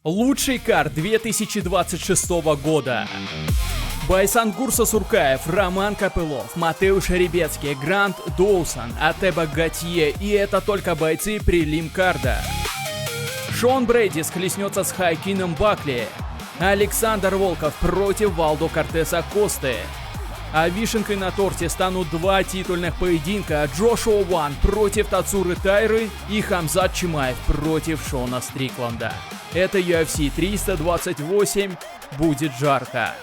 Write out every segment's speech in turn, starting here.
Лучший карт 2026 года. Байсан Гурса-Суркаев, Роман Копылов, Матеуш Ребецкий, Грант Доусон, Атеба Готье, и это только бойцы прелим-карда. Шон Брейди схлестнется с Хайкином Бакли. Александр Волков против Валдо Кортеса Косты. А вишенкой на торте станут два титульных поединка: Джошуа Уан против Тацуры Тайры и Хамзат Чимаев против Шона Стрикланда. Это UFC 328, будет жарко.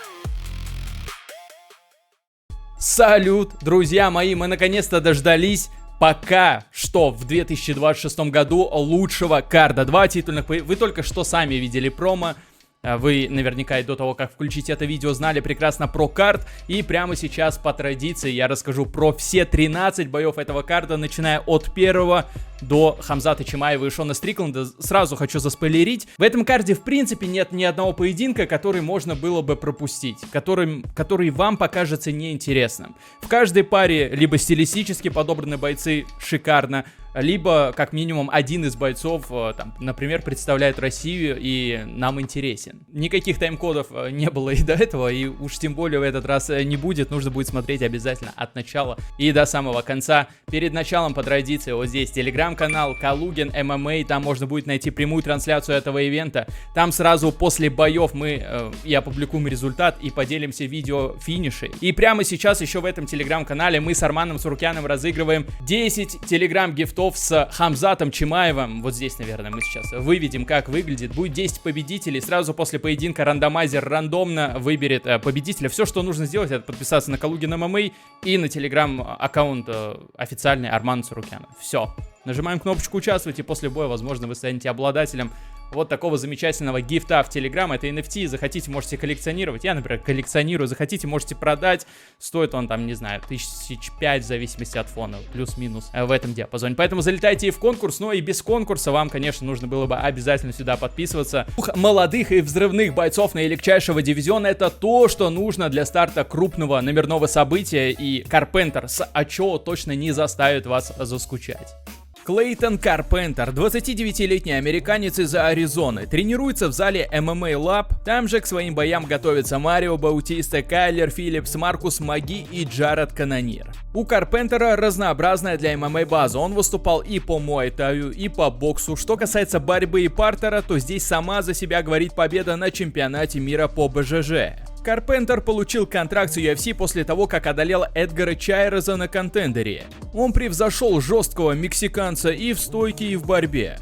Салют, друзья мои, мы наконец-то дождались пока что в 2026 году лучшего карда. Два титульных вы только что сами видели промо. Вы наверняка и до того, как включить это видео, знали прекрасно про карт. И прямо сейчас по традиции я расскажу про все 13 боев этого карда, начиная от первого до Хамзата Чимаева и Шона Стрикланда. Сразу хочу заспойлерить: в этом карде в принципе нет ни одного поединка, который можно было бы пропустить, который вам покажется неинтересным. В каждой паре либо стилистически подобраны бойцы шикарно, либо как минимум один из бойцов, там, например, представляет Россию и нам интересен. Никаких тайм-кодов не было и до этого, и уж тем более в этот раз не будет. Нужно будет смотреть обязательно от начала и до самого конца. Перед началом по традиции вот здесь телеграм-канал Калугин ММА, там можно будет найти прямую трансляцию этого ивента. Там сразу после боев я опубликуем результат и поделимся видео финишей. И прямо сейчас еще в этом телеграм-канале мы с Арманом Сурукяном разыгрываем 10 телеграм-гифтов с Хамзатом Чимаевым. Вот здесь, наверное, мы сейчас выведем, как выглядит. Будет 10 победителей. Сразу после поединка рандомайзер рандомно выберет победителя. Все, что нужно сделать, это подписаться на Калугин ММА и на телеграм-аккаунт официальный Армана Сурукяна. Все. Нажимаем кнопочку «Участвовать», и после боя, возможно, вы станете обладателем вот такого замечательного гифта в Telegram. Это NFT, захотите, можете коллекционировать. Я, например, коллекционирую. Захотите, можете продать. Стоит он там, не знаю, 1005 в зависимости от фона, плюс-минус в этом диапазоне. Поэтому залетайте и в конкурс. Но и без конкурса вам, конечно, нужно было бы обязательно сюда подписываться. Молодых и взрывных бойцов наилегчайшего дивизиона — это то, что нужно для старта крупного номерного события. И Карпентер с Ачо точно не заставит вас заскучать. Клейтон Карпентер, 29-летний американец из Аризоны, тренируется в зале MMA Lab. Там же к своим боям готовятся Марио Баутиста, Кайлер Филлипс, Маркус Маги и Джаред Канонир. У Карпентера разнообразная для ММА база. Он выступал и по муай-таю, и по боксу. Что касается борьбы и партера, то здесь сама за себя говорит победа на чемпионате мира по БЖЖ. Карпентер получил контракт с UFC после того, как одолел Эдгара Чайреза на контендере. Он превзошел жесткого мексиканца и в стойке, и в борьбе.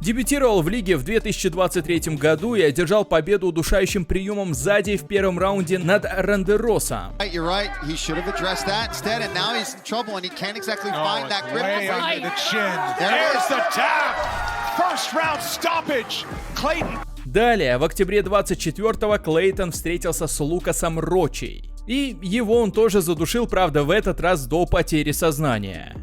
Дебютировал в лиге в 2023 году и одержал победу удушающим приемом сзади в первом раунде над Рандеросом. Далее, в октябре 24-го Клейтон встретился с Лукасом Рочей. И его он тоже задушил, правда, в этот раз до потери сознания.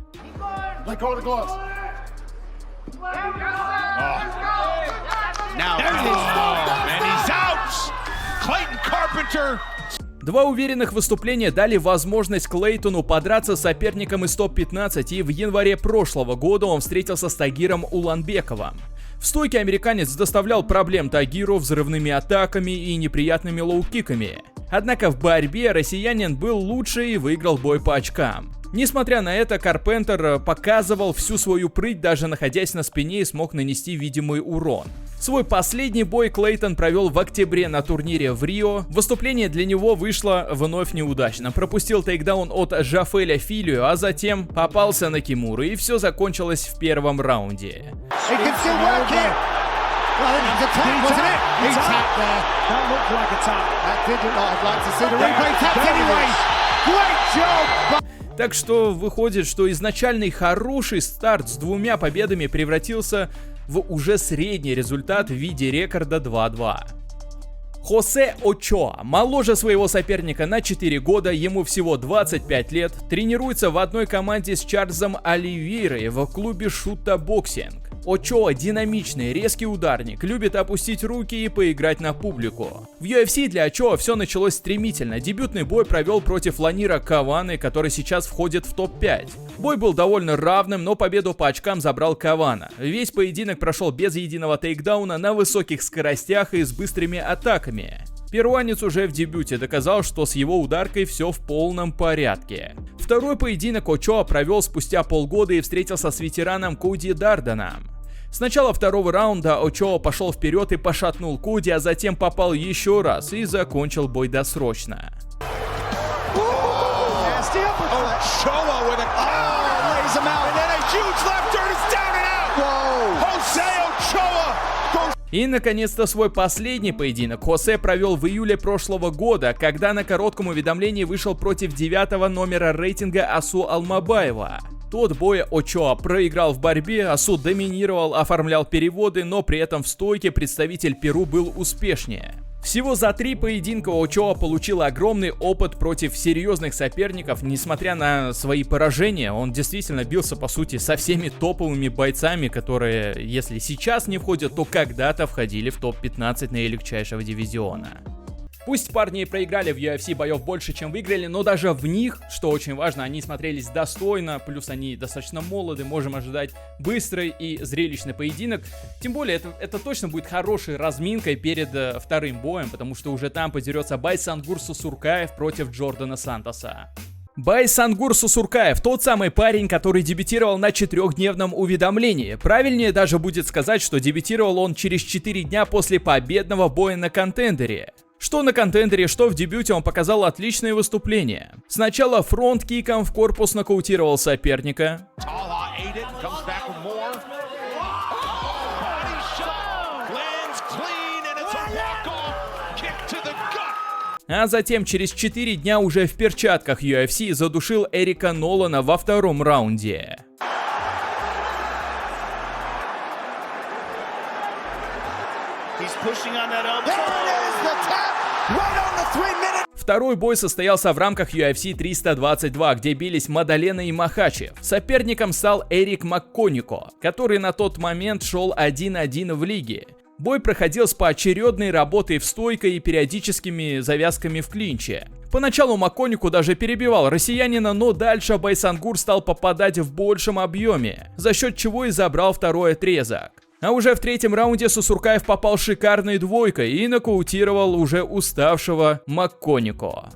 Два уверенных выступления дали возможность Клейтону подраться с соперником из топ-15, и в январе прошлого года он встретился с Тагиром Уланбековым. В стойке американец доставлял проблем Тагиру взрывными атаками и неприятными лоу-киками. Однако в борьбе россиянин был лучше и выиграл бой по очкам. Несмотря на это, Карпентер показывал всю свою прыть, даже находясь на спине, и смог нанести видимый урон. Свой последний бой Клейтон провел в октябре на турнире в Рио. Выступление для него вышло вновь неудачно. Пропустил тейкдаун от Жафеля Филио, а затем попался на Кимуру, и все закончилось в первом раунде. Так что выходит, что изначальный хороший старт с двумя победами превратился в уже средний результат в виде рекорда 2-2. Хосе Очоа моложе своего соперника на 4 года, ему всего 25 лет, тренируется в одной команде с Чарльзом Оливейрой в клубе Шута Боксинг. Очоа динамичный, резкий ударник, любит опустить руки и поиграть на публику. В UFC для Очоа все началось стремительно. Дебютный бой провел против Ланира Каваны, который сейчас входит в топ-5. Бой был довольно равным, но победу по очкам забрал Кавана. Весь поединок прошел без единого тейкдауна, на высоких скоростях и с быстрыми атаками. Перуанец уже в дебюте доказал, что с его ударкой все в полном порядке. Второй поединок Очоа провел спустя полгода и встретился с ветераном Коди Дарданом. С начала второго раунда Очоа пошел вперед и пошатнул Коди, а затем попал еще раз и закончил бой досрочно. И, наконец-то, свой последний поединок Хосе провел в июле прошлого года, когда на коротком уведомлении вышел против 9-го номера рейтинга Асу Алмабаева. Тот бой Очоа проиграл в борьбе, Асу доминировал, оформлял переводы, но при этом в стойке представитель Перу был успешнее. Всего за 3 поединка Очоа получил огромный опыт против серьезных соперников. Несмотря на свои поражения, он действительно бился, по сути, со всеми топовыми бойцами, которые, если сейчас не входят, то когда-то входили в топ-15 наилегчайшего дивизиона. Пусть парни и проиграли в UFC боев больше, чем выиграли, но даже в них, что очень важно, они смотрелись достойно, плюс они достаточно молоды, можем ожидать быстрый и зрелищный поединок. Тем более, это точно будет хорошей разминкой перед вторым боем, потому что уже там подерется Байсангур Сусуркаев против Джордана Сантоса. Байсангур Сусуркаев — тот самый парень, который дебютировал на 4-дневном уведомлении. Правильнее даже будет сказать, что дебютировал он через 4 дня после победного боя на контендере. Что на контендере, что в дебюте он показал отличное выступление. Сначала фронт-киком в корпус нокаутировал соперника. А затем через 4 дня уже в перчатках UFC задушил Эрика Нолана во втором раунде. Второй бой состоялся в рамках UFC 322, где бились Мадалена и Махачев. Соперником стал Эрик Макконико, который на тот момент шел 1-1 в лиге. Бой проходил с поочередной работой в стойке и периодическими завязками в клинче. Поначалу Макконику даже перебивал россиянина, но дальше Байсангур стал попадать в большем объеме, за счет чего и забрал второй отрезок. А уже в третьем раунде Сусуркаев попал шикарной двойкой и нокаутировал уже уставшего Макконико.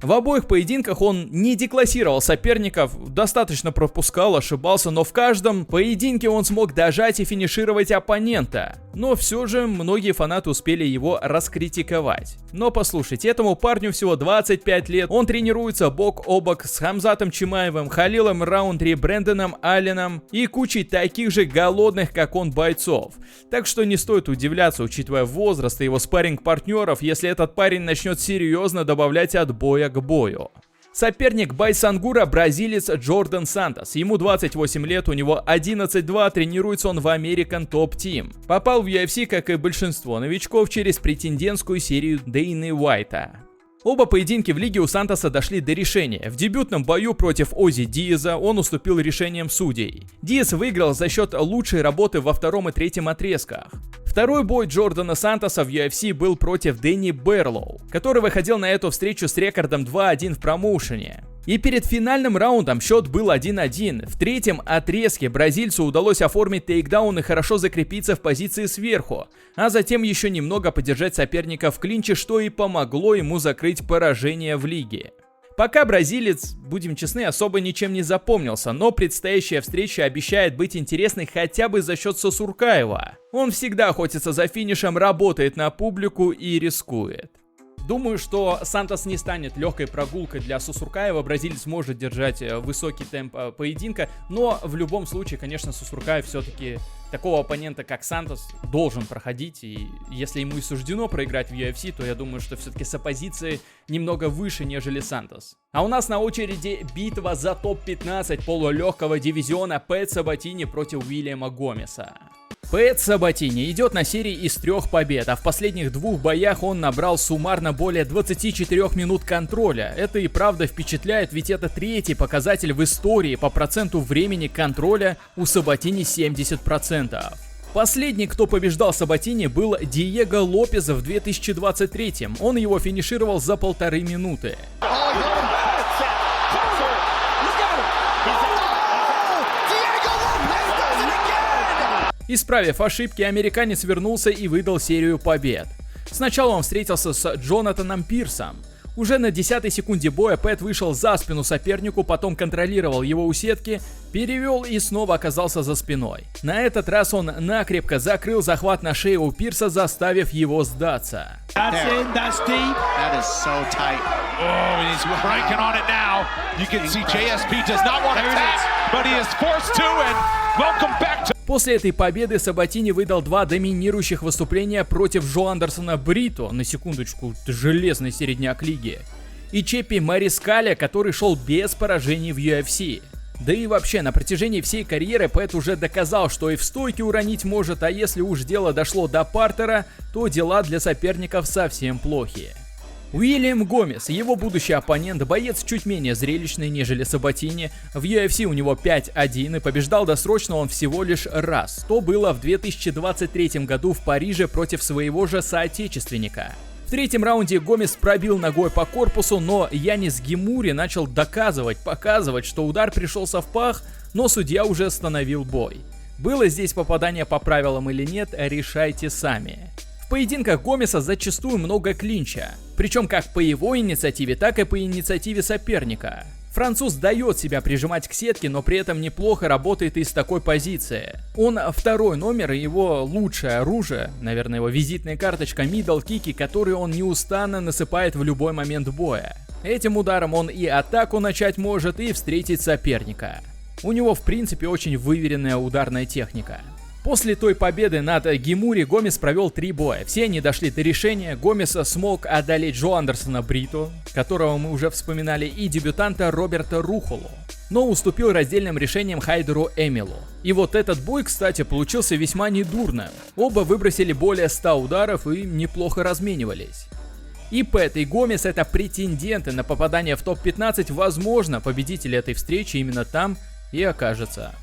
В обоих поединках он не деклассировал соперников, достаточно пропускал, ошибался, но в каждом поединке он смог дожать и финишировать оппонента. Но все же многие фанаты успели его раскритиковать. Но послушайте, этому парню всего 25 лет, он тренируется бок о бок с Хамзатом Чимаевым, Халилом Раундри, Брэндоном Алленом и кучей таких же голодных, как он, бойцов. Так что не стоит удивляться, учитывая возраст и его спарринг-партнеров, если этот парень начнет серьезно добавлять от боя к бою. Соперник Байсангура — бразилец Джордан Сантос. Ему 28 лет, у него 11-2, тренируется он в American Top Team. Попал в UFC, как и большинство новичков, через претендентскую серию Дейны Уайта. Оба поединки в лиге у Сантоса дошли до решения. В дебютном бою против Ози Диаза он уступил решением судей. Диаз выиграл за счет лучшей работы во втором и третьем отрезках. Второй бой Джордана Сантоса в UFC был против Дэнни Берлоу, который выходил на эту встречу с рекордом 2-1 в промоушене. И перед финальным раундом счет был 1-1. В третьем отрезке бразильцу удалось оформить тейкдаун и хорошо закрепиться в позиции сверху, а затем еще немного подержать соперника в клинче, что и помогло ему закрыть поражение в лиге. Пока бразилец, будем честны, особо ничем не запомнился, но предстоящая встреча обещает быть интересной хотя бы за счет Сусуркаева. Он всегда охотится за финишем, работает на публику и рискует. Думаю, что Сантос не станет легкой прогулкой для Сусуркаева, бразилец может держать высокий темп поединка, но в любом случае, конечно, Сусуркаев все-таки такого оппонента, как Сантос, должен проходить, и если ему и суждено проиграть в UFC, то я думаю, что все-таки с оппозицией немного выше, нежели Сантос. А у нас на очереди битва за топ-15 полулегкого дивизиона Пэт Сабатини против Уильяма Гомеса. Пэт Сабатини идет на серии из 3 побед, а в последних 2 боях он набрал суммарно более 24 минут контроля. Это и правда впечатляет, ведь это 3-й показатель в истории по проценту времени контроля у Сабатини 70%. Последний, кто побеждал Сабатини, был Диего Лопес в 2023. Он его финишировал за 1,5 минуты. Исправив ошибки, американец вернулся и выдал серию побед. Сначала он встретился с Джонатаном Пирсом. Уже на 10-й секунде боя Пэт вышел за спину сопернику, потом контролировал его у сетки, перевел и снова оказался за спиной. На этот раз он накрепко закрыл захват на шее у Пирса, заставив его сдаться. После этой победы Сабатини выдал 2 доминирующих выступления против Жоандерсона Брито, на секундочку, железный середняк лиги, и Чеппи Марискаля, который шел без поражений в UFC. Да и вообще, на протяжении всей карьеры Пэт уже доказал, что и в стойке уронить может, а если уж дело дошло до партера, то дела для соперников совсем плохие. Уильям Гомес, его будущий оппонент, боец чуть менее зрелищный, нежели Сабатини. В UFC у него 5-1 и побеждал досрочно он всего лишь раз. То было в 2023 году в Париже против своего же соотечественника. В 3-м раунде Гомес пробил ногой по корпусу, но Янис Гемури начал показывать, что удар пришелся в пах, но судья уже остановил бой. Было здесь попадание по правилам или нет, решайте сами. В поединках Гомеса зачастую много клинча, причем как по его инициативе, так и по инициативе соперника. Француз дает себя прижимать к сетке, но при этом неплохо работает и с такой позиции. Он 2-й номер, и его лучшее оружие, наверное, его визитная карточка, мидл-кики, которые он неустанно насыпает в любой момент боя. Этим ударом он и атаку начать может, и встретить соперника. У него в принципе очень выверенная ударная техника. После той победы над Гемури Гомес провел 3 боя. Все они дошли до решения. Гомес смог одолеть Жоандерсона Брито, которого мы уже вспоминали, и дебютанта Роберта Рухолу, но уступил раздельным решением Хайдеру Эмилу. И вот этот бой, кстати, получился весьма недурно. Оба выбросили более 100 ударов и неплохо разменивались. И Пэт, и Гомес — это претенденты на попадание в топ-15. Возможно, победитель этой встречи именно там и окажется.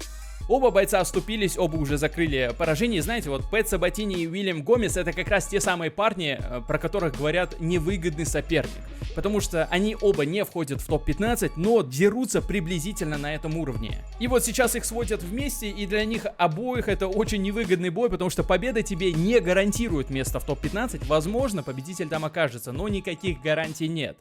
Оба бойца оступились, оба уже закрыли поражение. И знаете, вот Пэт Сабатини и Уильям Гомес — это как раз те самые парни, про которых говорят невыгодный соперник. Потому что они оба не входят в топ-15, но дерутся приблизительно на этом уровне. И вот сейчас их сводят вместе, и для них обоих это очень невыгодный бой, потому что победа тебе не гарантирует место в топ-15. Возможно, победитель там окажется, но никаких гарантий нет.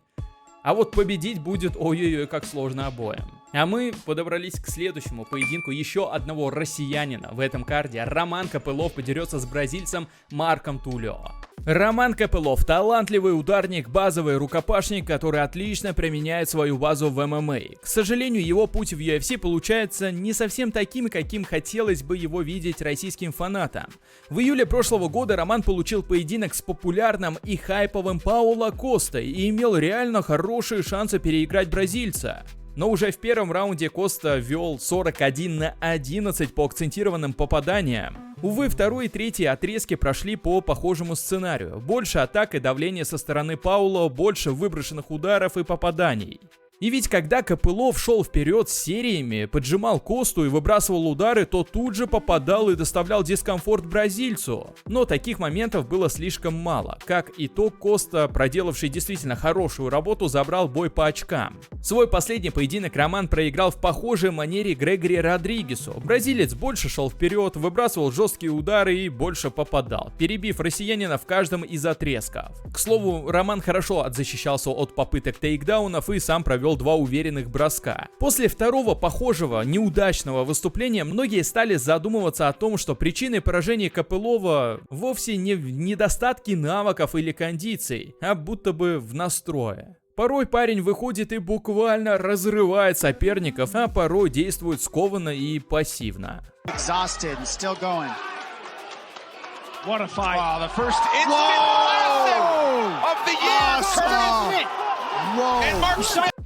А вот победить будет ой-ой-ой как сложно обоим. А мы подобрались к следующему поединку еще одного россиянина в этом карде. Роман Копылов подерется с бразильцем Марком Тулио. Роман Копылов — талантливый ударник, базовый рукопашник, который отлично применяет свою базу в ММА. К сожалению, его путь в UFC получается не совсем таким, каким хотелось бы его видеть российским фанатам. В июле прошлого года Роман получил поединок с популярным и хайповым Пауло Костой и имел реально хорошие шансы переиграть бразильца. Но уже в 1-м раунде Коста вел 41-11 по акцентированным попаданиям. Увы, 2-й и 3-й отрезки прошли по похожему сценарию. Больше атак и давления со стороны Пауло, больше выброшенных ударов и попаданий. И ведь когда Копылов шел вперед с сериями, поджимал Косту и выбрасывал удары, то тут же попадал и доставлял дискомфорт бразильцу. Но таких моментов было слишком мало. Как итог, Коста, проделавший действительно хорошую работу, забрал бой по очкам. Свой последний поединок Роман проиграл в похожей манере Грегори Родригесу. Бразилец больше шел вперед, выбрасывал жесткие удары и больше попадал, перебив россиянина в каждом из отрезков. К слову, Роман хорошо отзащищался от попыток тейкдаунов и сам провел 2 уверенных броска. После 2-го похожего неудачного выступления многие стали задумываться о том, что причиной поражения Копылова вовсе не в недостатке навыков или кондиций, а будто бы в настрое. Порой парень выходит и буквально разрывает соперников, а порой действует скованно и пассивно.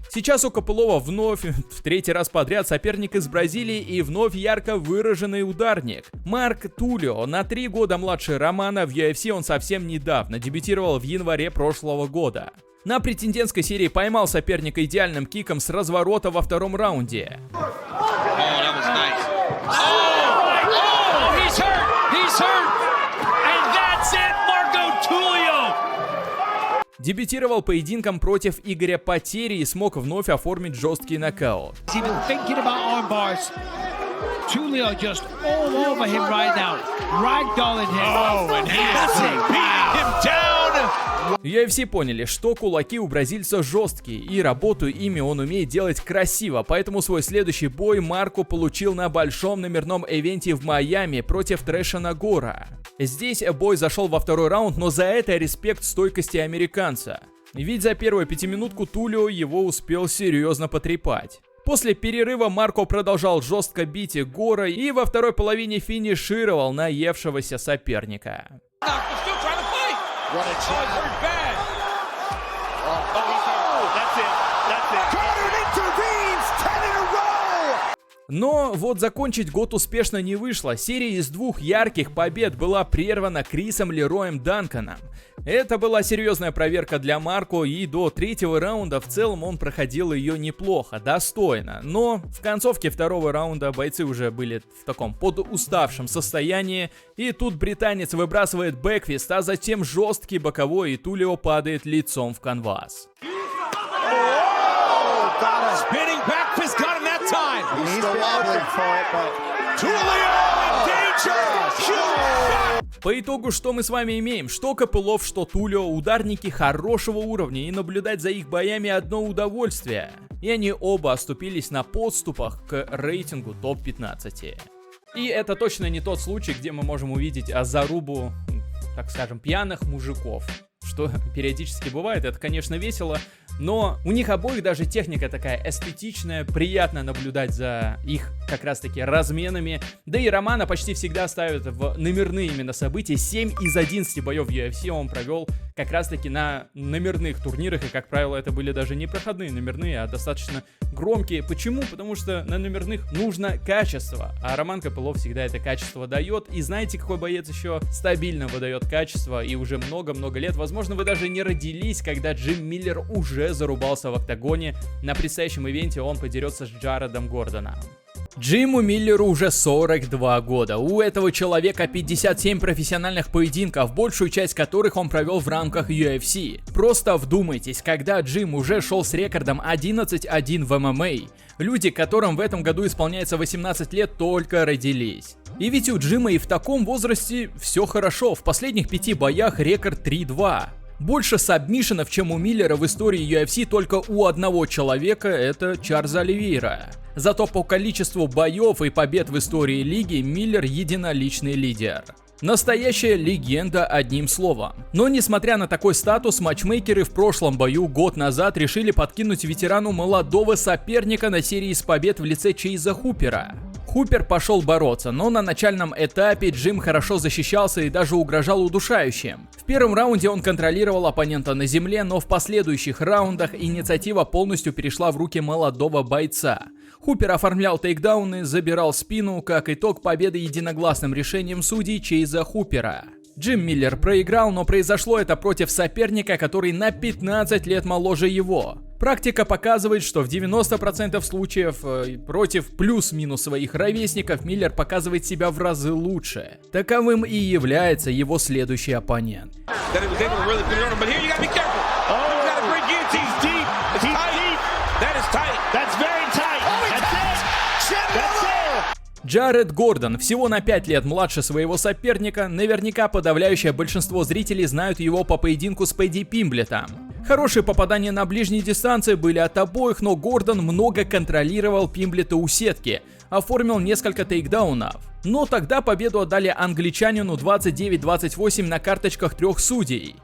Сейчас у Копылова вновь, в третий раз подряд, соперник из Бразилии и вновь ярко выраженный ударник. Марк Тулио, на 3 года младше Романа, в UFC он совсем недавно дебютировал в январе прошлого года. На претендентской серии поймал соперника идеальным киком с разворота во втором раунде. Дебютировал поединком против Игоря Потери и смог вновь оформить жесткий нокаут. Tulio just all over him right now, ragdolling him. Oh, and he's beating him down. UFC поняли, что кулаки у бразильца жесткие, и работу ими он умеет делать красиво, поэтому свой следующий бой Марко получил на большом номерном ивенте в Майами против Трэша Нагора. Здесь бой зашел во второй раунд, но за это респект стойкости американца. Ведь за первую пятиминутку Тулио его успел серьезно потрепать. После перерыва Марко продолжал жестко бить Гора и во второй половине финишировал наевшегося соперника. Но вот закончить год успешно не вышло. Серия из 2 ярких побед была прервана Крисом Лероем Данканом. Это была серьезная проверка для Марко, и до 3-го раунда в целом он проходил ее неплохо, достойно. Но в концовке 2-го раунда бойцы уже были в таком подуставшем состоянии, и тут британец выбрасывает бэкфист, а затем жесткий боковой, и Тулио падает лицом в канвас. По итогу, что мы с вами имеем? Что Копылов, что Тулио, ударники хорошего уровня, и наблюдать за их боями одно удовольствие. И они оба оступились на подступах к рейтингу топ-15. И это точно не тот случай, где мы можем увидеть зарубу, так скажем, пьяных мужиков. Что периодически бывает, это, конечно, весело, но у них обоих даже техника такая эстетичная, приятно наблюдать за их как раз-таки разменами. Да и Романа почти всегда ставят в номерные именно события. 7 из 11 боев в UFC он провел как раз-таки на номерных турнирах, и, как правило, это были даже не проходные номерные, а достаточно громкие. Почему? Потому что на номерных нужно качество, а Роман Копылов всегда это качество дает. И знаете, какой боец еще стабильно выдает качество, и уже много-много лет, возможно, вы даже не родились, когда Джим Миллер уже зарубался в октагоне. На предстоящем ивенте он подерется с Джаредом Гордоном. Джиму Миллеру уже 42 года. У этого человека 57 профессиональных поединков, большую часть которых он провел в рамках UFC. Просто вдумайтесь, когда Джим уже шел с рекордом 11-1 в ММА, люди, которым в этом году исполняется 18 лет, только родились. И ведь у Джима и в таком возрасте все хорошо. В последних 5 боях рекорд 3-2. Больше сабмишенов, чем у Миллера в истории UFC, только у одного человека, это Чарльза Оливейра. Зато по количеству боев и побед в истории лиги Миллер единоличный лидер. Настоящая легенда, одним словом. Но несмотря на такой статус, матчмейкеры в прошлом бою год назад решили подкинуть ветерану молодого соперника на серии из побед в лице Чейза Хупера. Хупер пошел бороться, но на начальном этапе Джим хорошо защищался и даже угрожал удушающим. В первом раунде он контролировал оппонента на земле, но в последующих раундах инициатива полностью перешла в руки молодого бойца. Хупер оформлял тейкдауны, забирал спину, как итог победы единогласным решением судей Чейза Хупера. Джим Миллер проиграл, но произошло это против соперника, который на 15 лет моложе его. Практика показывает, что в 90% случаев против плюс-минус своих ровесников Миллер показывает себя в разы лучше. Таковым и является его следующий оппонент. Джаред Гордон, всего на 5 лет младше своего соперника, наверняка подавляющее большинство зрителей знают его по поединку с Падди Пимблетом. Хорошие попадания на ближней дистанции были от обоих, но Гордон много контролировал Пимблета у сетки, оформил несколько тейкдаунов. Но тогда победу отдали англичанину 29-28 на карточках 3 судей.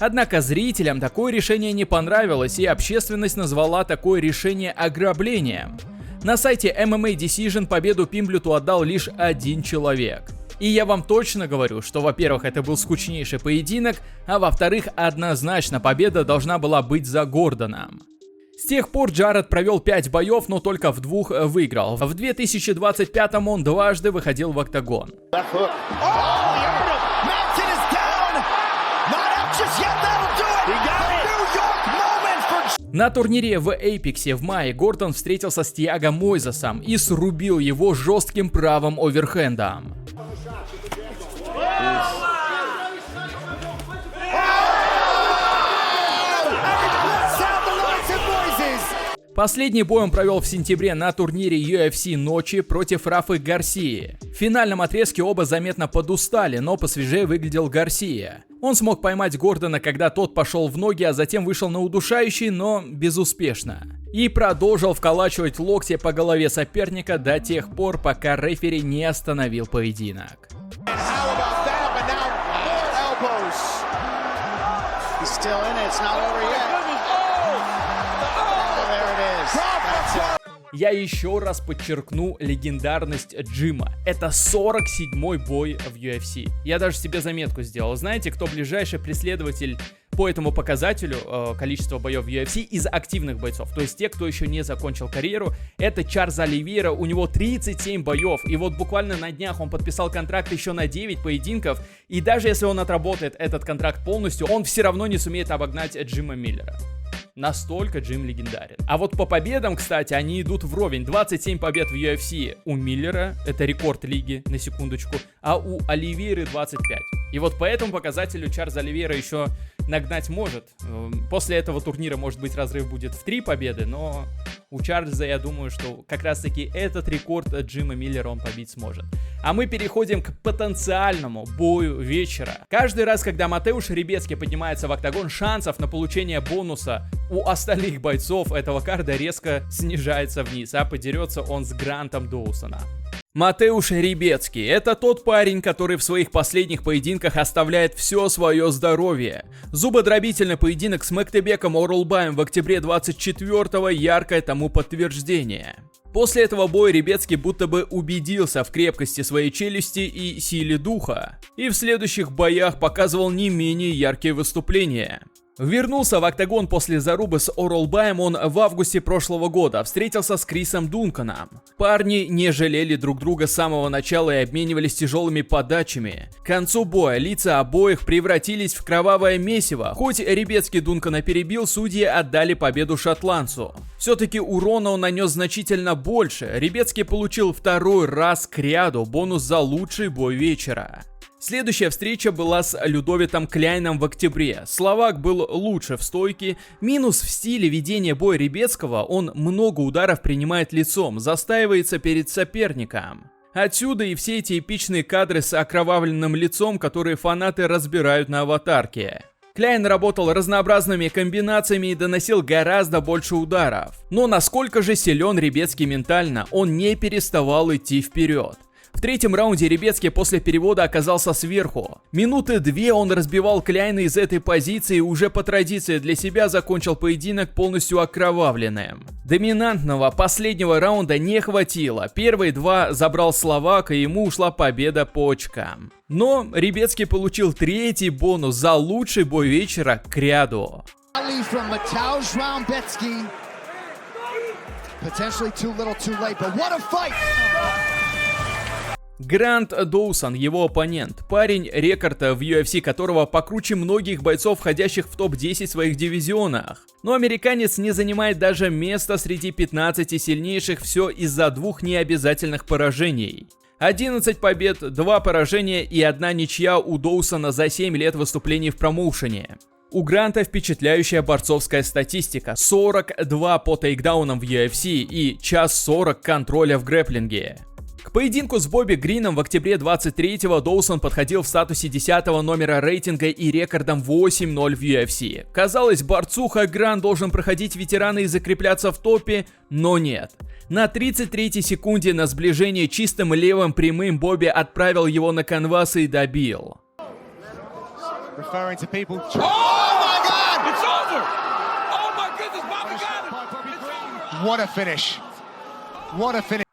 Однако зрителям такое решение не понравилось, и общественность назвала такое решение ограблением. На сайте MMA Decision победу Пимблету отдал лишь один человек. И я вам точно говорю, что, во-первых, это был скучнейший поединок, а во-вторых, однозначно победа должна была быть за Гордоном. С тех пор Джаред провел 5 боев, но только в 2 выиграл. В 2025-м он дважды выходил в октагон. На турнире в Эйпексе в мае Гордон встретился с Тиаго Мойзесом и срубил его жестким правым оверхендом. Последний бой он провел в сентябре на турнире UFC Ночи против Рафы Гарсии. В финальном отрезке оба заметно подустали, но посвежее выглядел Гарсия. Он смог поймать Гордона, когда тот пошел в ноги, а затем вышел на удушающий, но безуспешно. И продолжил вколачивать локти по голове соперника до тех пор, пока рефери не остановил поединок. Я еще раз подчеркну легендарность Джима. Это 47-й бой в UFC. Я даже себе заметку сделал. Знаете, кто ближайший преследователь по этому показателю количества боев в UFC из активных бойцов? То есть те, кто еще не закончил карьеру. Это Чарльз Оливейра. У него 37 боев. И вот буквально на днях он подписал контракт еще на 9 поединков. И даже если он отработает этот контракт полностью, он все равно не сумеет обогнать Джима Миллера. Настолько Джим легендарен. А вот по победам, кстати, они идут вровень. 27 побед в UFC у Миллера, это рекорд лиги, на секундочку, а у Оливейры 25. И вот по этому показателю Чарльз Оливейра еще нагнать может. После этого турнира, может быть, разрыв будет в 3 победы, но у Чарльза, я думаю, что как раз-таки этот рекорд Джима Миллера он побить сможет. А мы переходим к потенциальному бою вечера. Каждый раз, когда Матеуш Ребецкий поднимается в октагон, шансов на получение бонуса у остальных бойцов этого карда резко снижается вниз, а подерется он с Грантом Доусона. Матеуш Ребецкий — это тот парень, который в своих последних поединках оставляет все свое здоровье. Зубодробительный поединок с Мактебеком Оролбаем в октябре 24-го — яркое тому подтверждение. После этого боя Ребецкий будто бы убедился в крепкости своей челюсти и силе духа, и в следующих боях показывал не менее яркие выступления. Вернулся в октагон после зарубы с Оролбаем он в августе прошлого года, встретился с Крисом Дунканом. Парни не жалели друг друга с самого начала и обменивались тяжелыми подачами. К концу боя лица обоих превратились в кровавое месиво. Хоть Ребецкий Дункана перебил, судьи отдали победу шотландцу. Все-таки урона он нанес значительно больше. Ребецкий получил 2-й раз кряду бонус за лучший бой вечера. Следующая встреча была с Людовитом Кляйном в октябре. Словак был лучше в стойке. Минус в стиле ведения боя Ребецкого: он много ударов принимает лицом, застаивается перед соперником. Отсюда и все эти эпичные кадры с окровавленным лицом, которые фанаты разбирают на аватарке. Кляйн работал разнообразными комбинациями и доносил гораздо больше ударов. Но насколько же силен Ребецкий ментально, он не переставал идти вперед. В 3-м раунде Ребецкий после перевода оказался сверху. Минуты 2 он разбивал Кляйна из этой позиции и уже по традиции для себя закончил поединок полностью окровавленным. Доминантного последнего раунда не хватило. Первые 2 забрал словак, и ему ушла победа по очкам. Но Ребецкий получил 3-й бонус за лучший бой вечера к ряду. Грант Доусон, его оппонент, парень, рекорд в UFC которого покруче многих бойцов, входящих в топ-10 в своих дивизионах. Но американец не занимает даже места среди 15 сильнейших, все из-за 2 необязательных поражений. 11 побед, 2 поражения и 1 ничья у Доусона за 7 лет выступлений в промоушене. У Гранта впечатляющая борцовская статистика: 42 по тейкдаунам в UFC и 1:40 контроля в грэпплинге. К поединку с Бобби Грином в октябре 23-го Доусон подходил в статусе 10-го номера рейтинга и рекордом 8-0 в UFC. Казалось, борцуха Грант должен проходить ветераны и закрепляться в топе, но нет. На 33-й секунде на сближение чистым левым прямым Бобби отправил его на канвас и добил.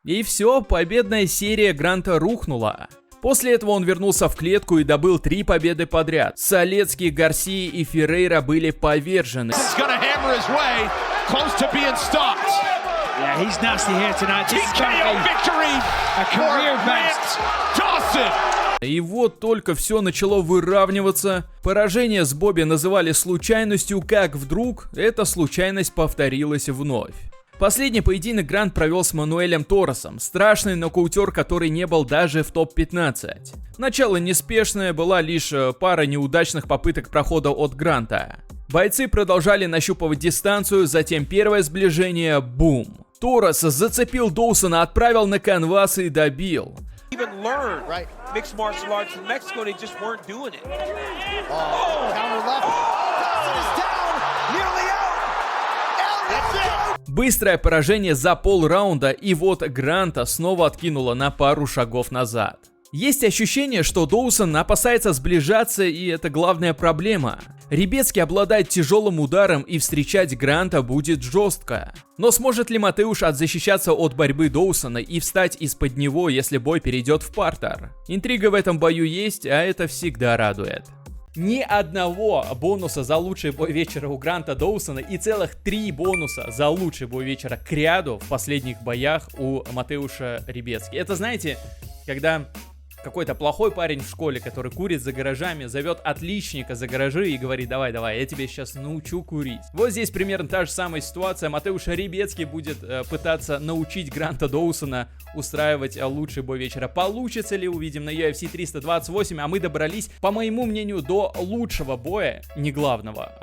И все, победная серия Гранта рухнула. После этого он вернулся в клетку и добыл 3 победы подряд. Солецкий, Гарсия и Феррейра были повержены. Yeah, he's nasty here tonight. TKO victory! A career best. Dawson! И вот только все начало выравниваться. Поражение с Бобби называли случайностью, как вдруг эта случайность повторилась вновь. Последний поединок Грант провел с Мануэлем Торресом, страшный нокаутер, который не был даже в топ-15. Начало неспешное, была лишь пара неудачных попыток прохода от Гранта. Бойцы продолжали нащупывать дистанцию, затем первое сближение — бум. Торрес зацепил Доусона, отправил на канвас и добил. Быстрое поражение за полраунда, и вот Гранта снова откинуло на пару шагов назад. Есть ощущение, что Доусон опасается сближаться, и это главная проблема. Ребецкий обладает тяжелым ударом, и встречать Гранта будет жестко. Но сможет ли Матеуш отзащищаться от борьбы Доусона и встать из-под него, если бой перейдет в партер? Интрига в этом бою есть, а это всегда радует. Ни одного бонуса за лучший бой вечера у Гранта Доусона и целых 3 бонуса за лучший бой вечера к ряду в последних боях у Матеуша Ребецки. Это, знаете, когда какой-то плохой парень в школе, который курит за гаражами, зовет отличника за гаражи и говорит: давай, я тебе сейчас научу курить. Вот здесь примерно та же самая ситуация. Матеуш Ребецкий будет пытаться научить Гранта Доусона устраивать лучший бой вечера. Получится ли, увидим на UFC 328, а мы добрались, по моему мнению, до лучшего боя, не главного,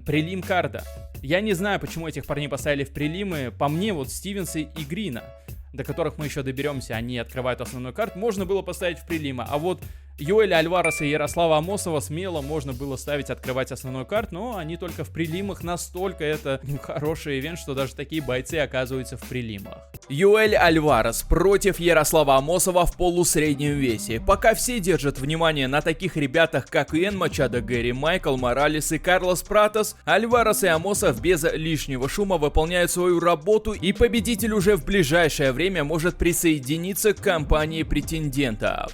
прелим карда. Я не знаю, почему этих парней поставили в прелимы. По мне, вот Стивенса и Грина, до которых мы еще доберемся, они открывают основную карту, можно было поставить в прелимы. А вот Йоэля Альвареса и Ярослава Амосова смело можно было ставить открывать основную карту, но они только в прелимах. Настолько это хороший ивент, что даже такие бойцы оказываются в прелимах. Йоэль Альварес против Ярослава Амосова в полусреднем весе. Пока все держат внимание на таких ребятах, как Иэн Мачадо Гэри, Майкл Моралес и Карлос Пратос, Альварес и Амосов без лишнего шума выполняют свою работу, и победитель уже в ближайшее время может присоединиться к компании претендентов.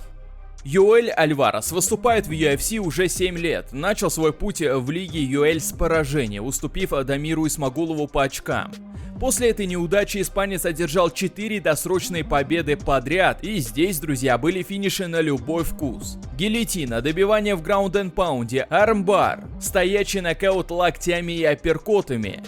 Йоэль Альварес выступает в UFC уже 7 лет. Начал свой путь в лиге Йоэль с поражения, уступив Дамиру Исмагулову по очкам. После этой неудачи испанец одержал 4 досрочные победы подряд, и здесь, друзья, были финиши на любой вкус. Гильотина, добивание в граунд-энд-паунде, армбар, стоячий нокаут локтями и апперкотами.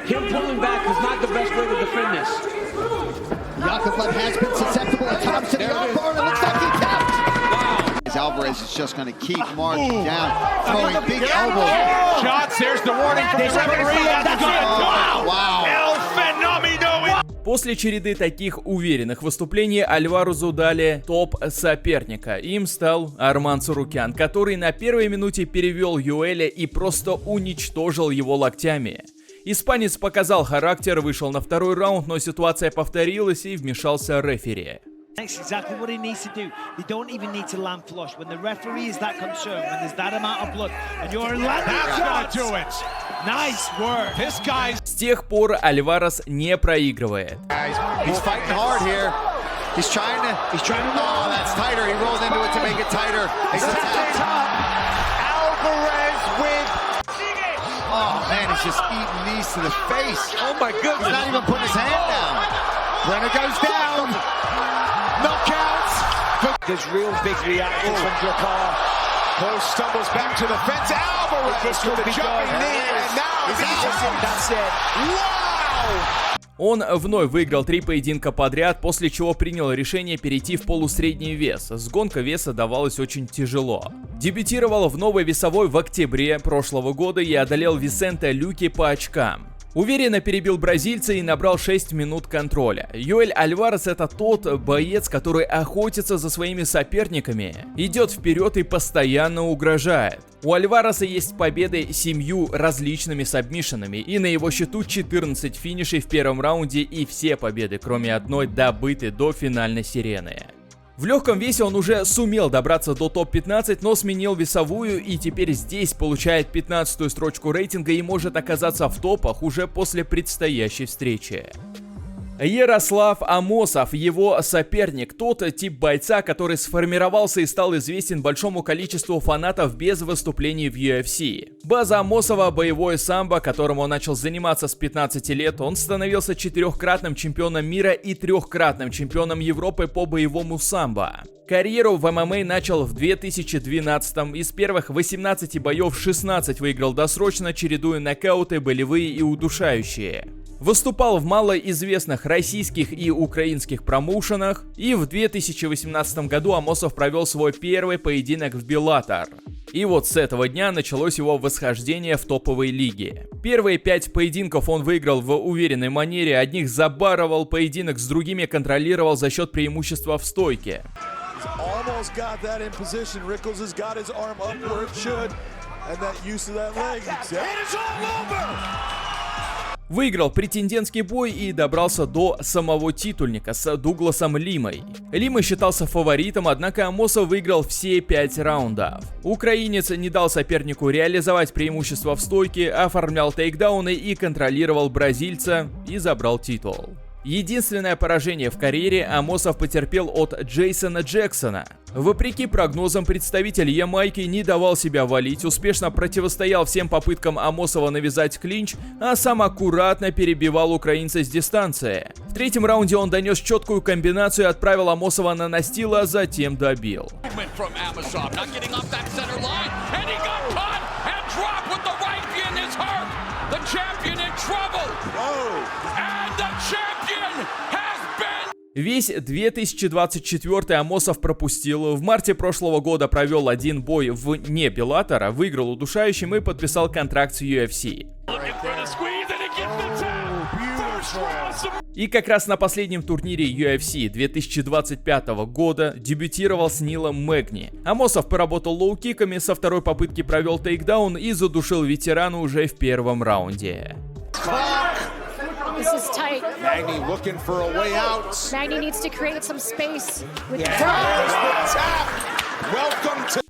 Him pulling back is not the best way to defend this. Yakovlev has been susceptible at times to the armbar, and it looks like he tapped. Wow. Alvarez is just going to keep marching down, throwing big elbows. Shots, there's the warning from the referee. That's good. Wow. El Fenomeno. После череды таких уверенных выступлений Альварезу дали топ-соперника. Им стал Арман Царукян, который на первой минуте перевел Йоэля и просто уничтожил его локтями. Испанец показал характер, вышел на второй раунд, но ситуация повторилась, и вмешался рефери. Exactly what he needs to do. They don't even need to land flush. When the referee is that concerned, when there's that amount of blood, and you're landing shots. Do it. Nice work. This guy's... С тех пор Альварес не проигрывает. He's fighting hard here. He's trying to. Oh, that's tighter. He rolled into it to make it tighter. Alvarez with. Oh man, he's just eating knees to the face. Oh my goodness. He's not even putting his hand down. Brenner goes down. Knockouts. There's real big reactions from Drakkar. Cole stumbles back to the fence. Alvarez with the jumping knee. And now he's out. That's it. Wow. Он вновь выиграл 3 поединка подряд, после чего принял решение перейти в полусредний вес. Сгонка веса давалась очень тяжело. Дебютировал в новой весовой в октябре прошлого года и одолел Висенте Люки по очкам. Уверенно перебил бразильца и набрал 6 минут контроля. Йоэль Альварес — это тот боец, который охотится за своими соперниками, идет вперед и постоянно угрожает. У Альвареса есть победы 7 различными сабмишенами, и на его счету 14 финишей в первом раунде и все победы, кроме одной, добыты до финальной сирены. В легком весе он уже сумел добраться до топ-15, но сменил весовую и теперь здесь получает 15-ю строчку рейтинга и может оказаться в топах уже после предстоящей встречи. Ярослав Амосов, его соперник, тот тип бойца, который сформировался и стал известен большому количеству фанатов без выступлений в UFC. База Амосова — боевое самбо, которым он начал заниматься с 15 лет. Он становился 4-кратным чемпионом мира и 3-кратным чемпионом Европы по боевому самбо. Карьеру в ММА начал в 2012-м. Из первых 18 боев 16 выиграл досрочно, чередуя нокауты, болевые и удушающие. Выступал в малоизвестных российских и украинских промоушенах, и в 2018 году Амосов провел свой первый поединок в Беллатор. И вот с этого дня началось его восхождение в топовой лиге. Первые 5 поединков он выиграл в уверенной манере, одних забарывал, поединок с другими контролировал за счет преимущества в стойке. Выиграл претендентский бой и добрался до самого титульника с Дугласом Лимой. Лима считался фаворитом, однако Амосов выиграл все 5 раундов. Украинец не дал сопернику реализовать преимущество в стойке, оформлял тейкдауны и контролировал бразильца и забрал титул. Единственное поражение в карьере Амосов потерпел от Джейсона Джексона. Вопреки прогнозам, представитель Ямайки не давал себя валить, успешно противостоял всем попыткам Амосова навязать клинч, а сам аккуратно перебивал украинца с дистанции. В третьем раунде он донес четкую комбинацию и отправил Амосова на настил, а затем добил. Весь 2024 Амосов пропустил. В марте прошлого года провел один бой вне Беллатора, выиграл удушающим и подписал контракт с UFC. И как раз на последнем турнире UFC 2025 года дебютировал с Нилом Мэгни. Амосов поработал лоу-киками, со второй попытки провел тейкдаун и задушил ветерана уже в первом раунде. This is tight. Magny looking for a way out. Magny needs to create some space. With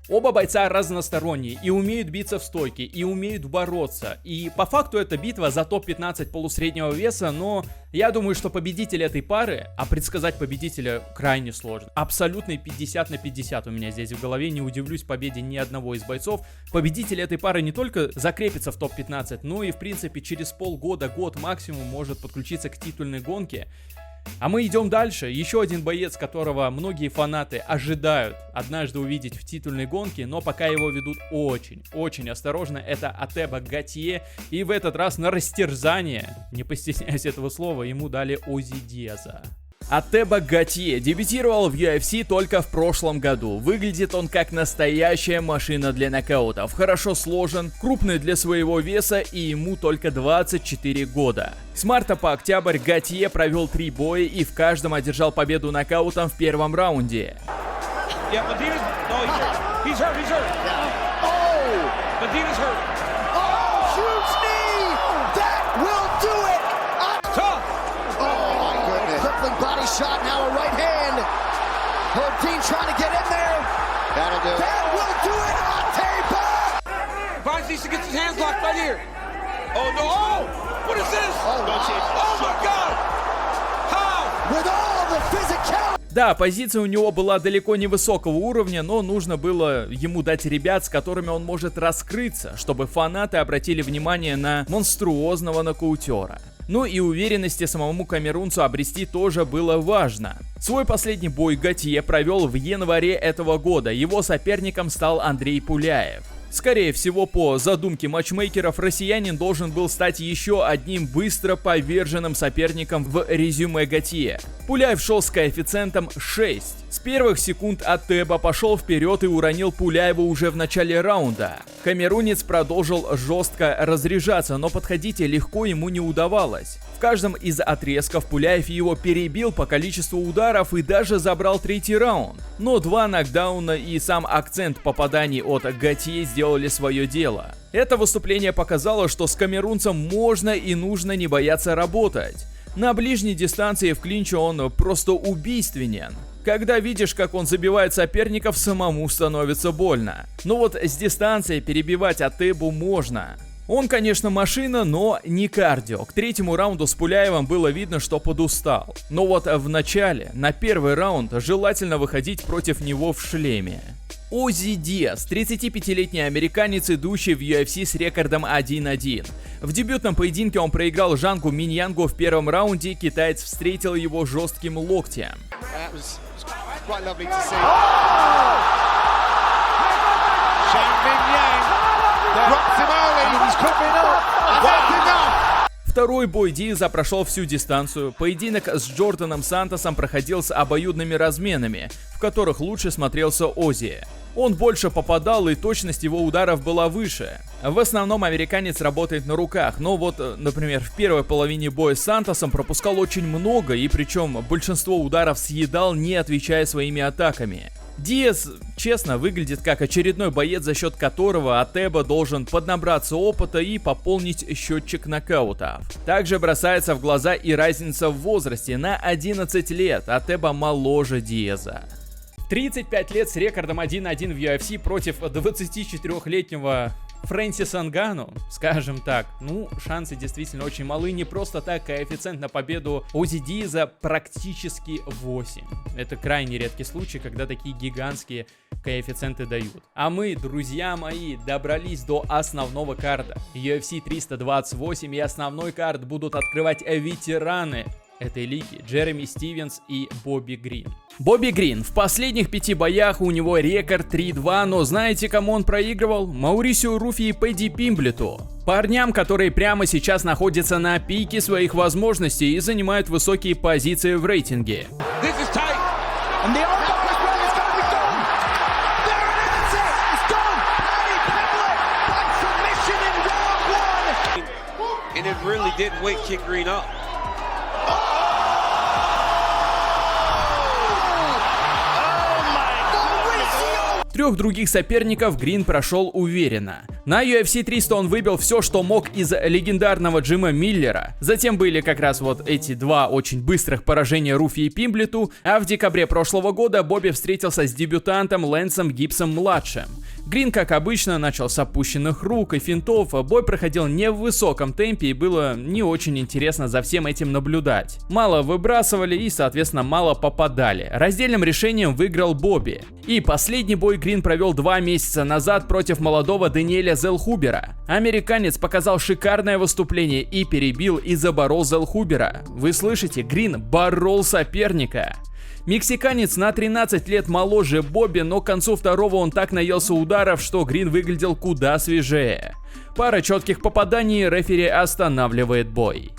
Оба бойца разносторонние и умеют биться в стойке, и умеют бороться. И по факту это битва за топ-15 полусреднего веса, но я думаю, что победитель этой пары, а предсказать победителя крайне сложно. Абсолютный 50 на 50 у меня здесь в голове, не удивлюсь победе ни одного из бойцов. Победитель этой пары не только закрепится в топ-15, но и в принципе через полгода, год максимум может подключиться к титульной гонке. А мы идем дальше. Еще один боец, которого многие фанаты ожидают однажды увидеть в титульной гонке, но пока его ведут очень осторожно. Это Атеба Гатье. И в этот раз на растерзание, не постесняясь этого слова, ему дали Оззи Диаза. Атеба Гатье дебютировал в UFC только в прошлом году. Выглядит он как настоящая машина для нокаутов. Хорошо сложен, крупный для своего веса и ему только 24 года. С марта по октябрь Гатье провел 3 боя и в каждом одержал победу нокаутом в первом раунде. Body shot, now a right hand. Herb Dean trying to get in there. That'll do it. That will do it. Ateba. Barnes needs to get his hands locked right here. Oh no! Oh! What is this? Oh my God! How? With all the physicality. Да, позиция у него была далеко не высокого уровня, но нужно было ему дать ребят, с которыми он может раскрыться, чтобы фанаты обратили внимание на монструозного нокаутера. Ну и уверенности самому камерунцу обрести тоже было важно. Свой последний бой Гатье провел в январе этого года. Его соперником стал Андрей Пуляев. Скорее всего, по задумке матчмейкеров, россиянин должен был стать еще одним быстро поверженным соперником в резюме Готье. Пуляев шел с коэффициентом 6. С первых секунд Атеба пошел вперед и уронил Пуляева уже в начале раунда. Камерунец продолжил жестко разряжаться, но подходить легко ему не удавалось. В каждом из отрезков Пуляев его перебил по количеству ударов и даже забрал третий раунд. Но два нокдауна и сам акцент попаданий от Готье сделали свое дело. Это выступление показало, что с камерунцем можно и нужно не бояться работать. На ближней дистанции в клинче он просто убийственен. Когда видишь, как он забивает соперников, самому становится больно. Но вот с дистанции перебивать Атебу можно. Он, конечно, машина, но не кардио. К третьему раунду с Пуляевым было видно, что подустал. Но вот в начале, на первый раунд, желательно выходить против него в шлеме. Оззи Диас, 35-летний американец, идущий в UFC с рекордом 1-1. В дебютном поединке он проиграл Жангу Миньянгу в первом раунде, китаец встретил его жестким локтем. Второй бой Диаза прошел всю дистанцию. Поединок с Джорданом Сантосом проходил с обоюдными разменами, в которых лучше смотрелся Оззи. Он больше попадал, и точность его ударов была выше. В основном американец работает на руках, но вот, например, в первой половине боя с Сантосом пропускал очень много, и причем большинство ударов съедал, не отвечая своими атаками. Диас, честно, выглядит как очередной боец, за счет которого Атеба должен поднабраться опыта и пополнить счетчик нокаутов. Также бросается в глаза и разница в возрасте. На 11 лет Атеба моложе Диаза. 35 лет с рекордом 1-1 в UFC против 24-летнего Фрэнсиса Нгану, скажем так, шансы действительно очень малы. Не просто так, коэффициент на победу Оззи Диаза практически 8. Это крайне редкий случай, когда такие гигантские коэффициенты дают. А мы, друзья мои, добрались до основного карда. UFC 328 и основной кард будут открывать ветераны этой лиги: Джереми Стивенс и Бобби Грин. Бобби Грин в последних 5 боях у него рекорд 3-2, но знаете, кому он проигрывал? Маурисио Руфи и Падди Пимблету. Парням, которые прямо сейчас находятся на пике своих возможностей и занимают высокие позиции в рейтинге. Трех других соперников Грин прошел уверенно. На UFC 300 он выбил все, что мог из легендарного Джима Миллера. Затем были как раз вот эти два очень быстрых поражения Руфи и Пимблету, а в декабре прошлого года Бобби встретился с дебютантом Лэнсом Гибсом-младшим. Грин, как обычно, начал с опущенных рук и финтов. Бой проходил не в высоком темпе и было не очень интересно за всем этим наблюдать. Мало выбрасывали и, соответственно, мало попадали. Раздельным решением выиграл Бобби. И последний бой Грин провел 2 месяца назад против молодого Даниэля Зелхубера. Американец показал шикарное выступление и перебил и заборол Зелхубера. Вы слышите, Грин борол соперника. Мексиканец на 13 лет моложе Бобби, но к концу второго он так наелся ударов, что Грин выглядел куда свежее. Пара четких попаданий, рефери останавливает бой.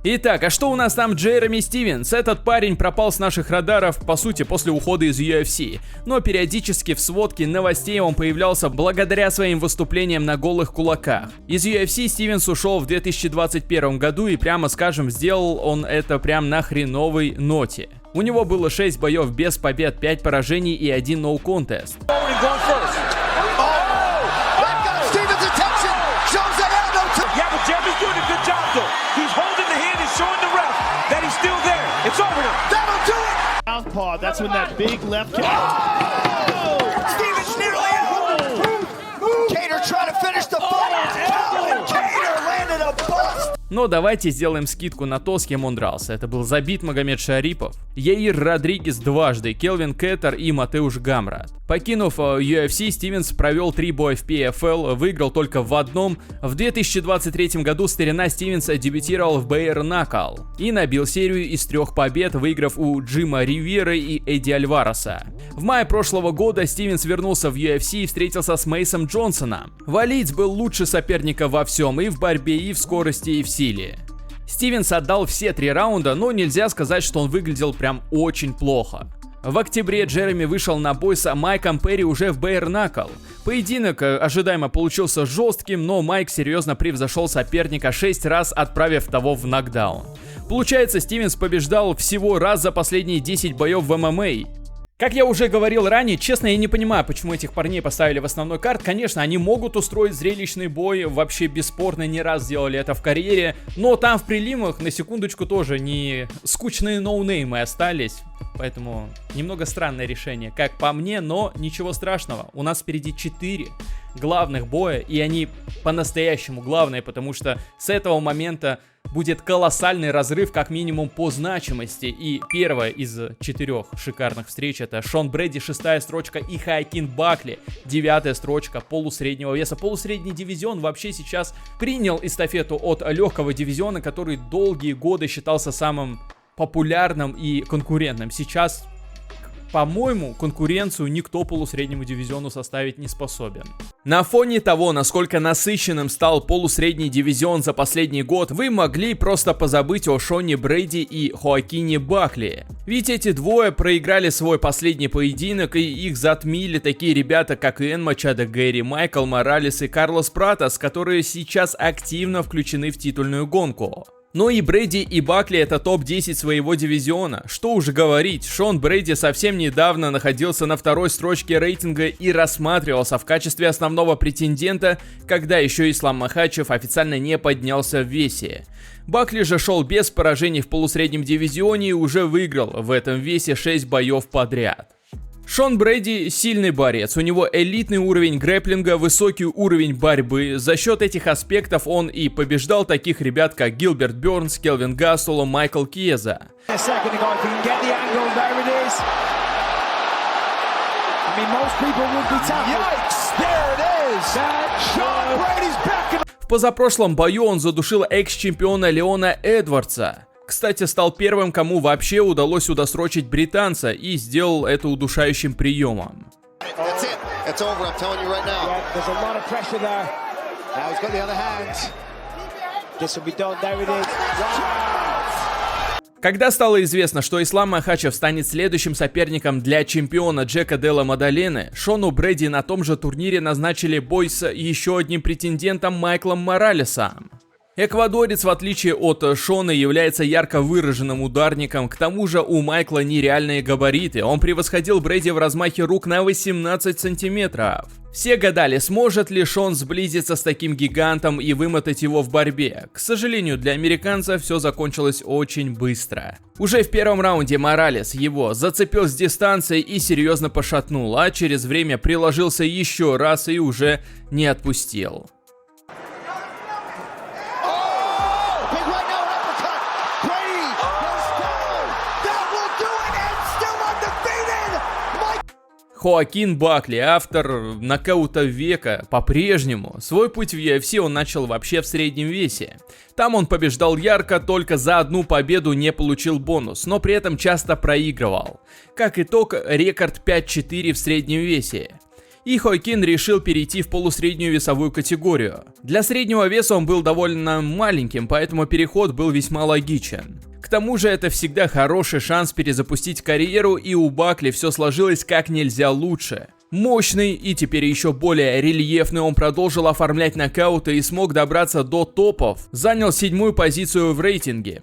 Итак, а что у нас там Джереми Стивенс? Этот парень пропал с наших радаров, по сути, после ухода из UFC. Но периодически в сводке новостей он появлялся благодаря своим выступлениям на голых кулаках. Из UFC Стивенс ушел в 2021 году и, прямо скажем, сделал он это прям на хреновой ноте. У него было 6 боев без побед, 5 поражений и 1 no contest. That's when that big left kick. Oh! Stevens nearly out. Cater trying to finish the fight. Cater landed a bust. Но давайте сделаем скидку на то, с кем он дрался. Это был Забит Магомед Шарипов, Яир Родригес дважды, Келвин Кеттер и Матеуш Гамрат. Покинув UFC, Стивенс провел 3 боя в PFL, выиграл только в одном. В 2023 году старина Стивенс дебютировал в Bare Knuckle и набил серию из 3 побед, выиграв у Джима Ривьеры и Эдди Альвареса. В мае прошлого года Стивенс вернулся в UFC и встретился с Мейсом Джонсоном. Валиец был лучше соперника во всем, и в борьбе, и в скорости, и в силе. Стивенс отдал все 3 раунда, но нельзя сказать, что он выглядел прям очень плохо. В октябре Джереми вышел на бой с Майком Перри уже в Bare Knuckle. Поединок ожидаемо получился жестким, но Майк серьезно превзошел соперника 6 раз, отправив того в нокдаун. Получается, Стивенс побеждал всего раз за последние 10 боев в ММА. Как я уже говорил ранее, честно, я не понимаю, почему этих парней поставили в основной карт. Конечно, они могут устроить зрелищный бой, вообще бесспорно, не раз сделали это в карьере. Но там в прелимах, на секундочку, тоже не скучные ноунеймы остались. Поэтому немного странное решение, как по мне, но ничего страшного. У нас впереди 4 главных боя, и они по-настоящему главные, потому что с этого момента будет колоссальный разрыв, как минимум по значимости. И первая из 4 шикарных встреч — это Шон Брэди, 6-я строчка, и Хоакин Бакли, 9-я строчка полусреднего веса. Полусредний дивизион вообще сейчас принял эстафету от легкого дивизиона, который долгие годы считался самым популярным и конкурентным. Сейчас, по-моему, конкуренцию никто полусреднему дивизиону составить не способен. На фоне того, насколько насыщенным стал полусредний дивизион за последний год, вы могли просто позабыть о Шоне Брэди и Хоакине Бакли. Ведь эти двое проиграли свой последний поединок, и их затмили такие ребята, как Иэн Мачадо Гэри, Майкл Моралес и Карлос Пратос, которые сейчас активно включены в титульную гонку. Но и Брэди, и Бакли — это топ-10 своего дивизиона. Что уже говорить, Шон Брэди совсем недавно находился на 2-й строчке рейтинга и рассматривался в качестве основного претендента, когда еще Ислам Махачев официально не поднялся в весе. Бакли же шел без поражений в полусреднем дивизионе и уже выиграл в этом весе 6 боев подряд. Шон Брэди сильный борец, у него элитный уровень грэпплинга, высокий уровень борьбы. За счет этих аспектов он и побеждал таких ребят, как Гилберт Бёрнс, Келвин Гастелло, Майкл Кьеза. В позапрошлом бою он задушил экс-чемпиона Леона Эдвардса. Кстати, стал первым, кому вообще удалось удосрочить британца, и сделал это удушающим приемом. Когда стало известно, что Ислам Махачев станет следующим соперником для чемпиона Джека Делла Мадалены, Шону Брэди на том же турнире назначили бой с еще одним претендентом Майклом Моралесом. Эквадорец, в отличие от Шона, является ярко выраженным ударником, к тому же у Майкла нереальные габариты, он превосходил Брэди в размахе рук на 18 сантиметров. Все гадали, сможет ли Шон сблизиться с таким гигантом и вымотать его в борьбе. К сожалению, для американца все закончилось очень быстро. Уже в первом раунде Моралес его зацепил с дистанции и серьезно пошатнул, а через время приложился еще раз и уже не отпустил. Хоакин Бакли, автор нокаута века, по-прежнему. Свой путь в UFC он начал вообще в среднем весе. Там он побеждал ярко, только за одну победу не получил бонус, но при этом часто проигрывал. Как итог, рекорд 5-4 в среднем весе. И Хоакин решил перейти в полусреднюю весовую категорию. Для среднего веса он был довольно маленьким, поэтому переход был весьма логичен. К тому же это всегда хороший шанс перезапустить карьеру, и у Бакли все сложилось как нельзя лучше. Мощный и теперь еще более рельефный, он продолжил оформлять нокауты и смог добраться до топов. Занял 7-ю позицию в рейтинге.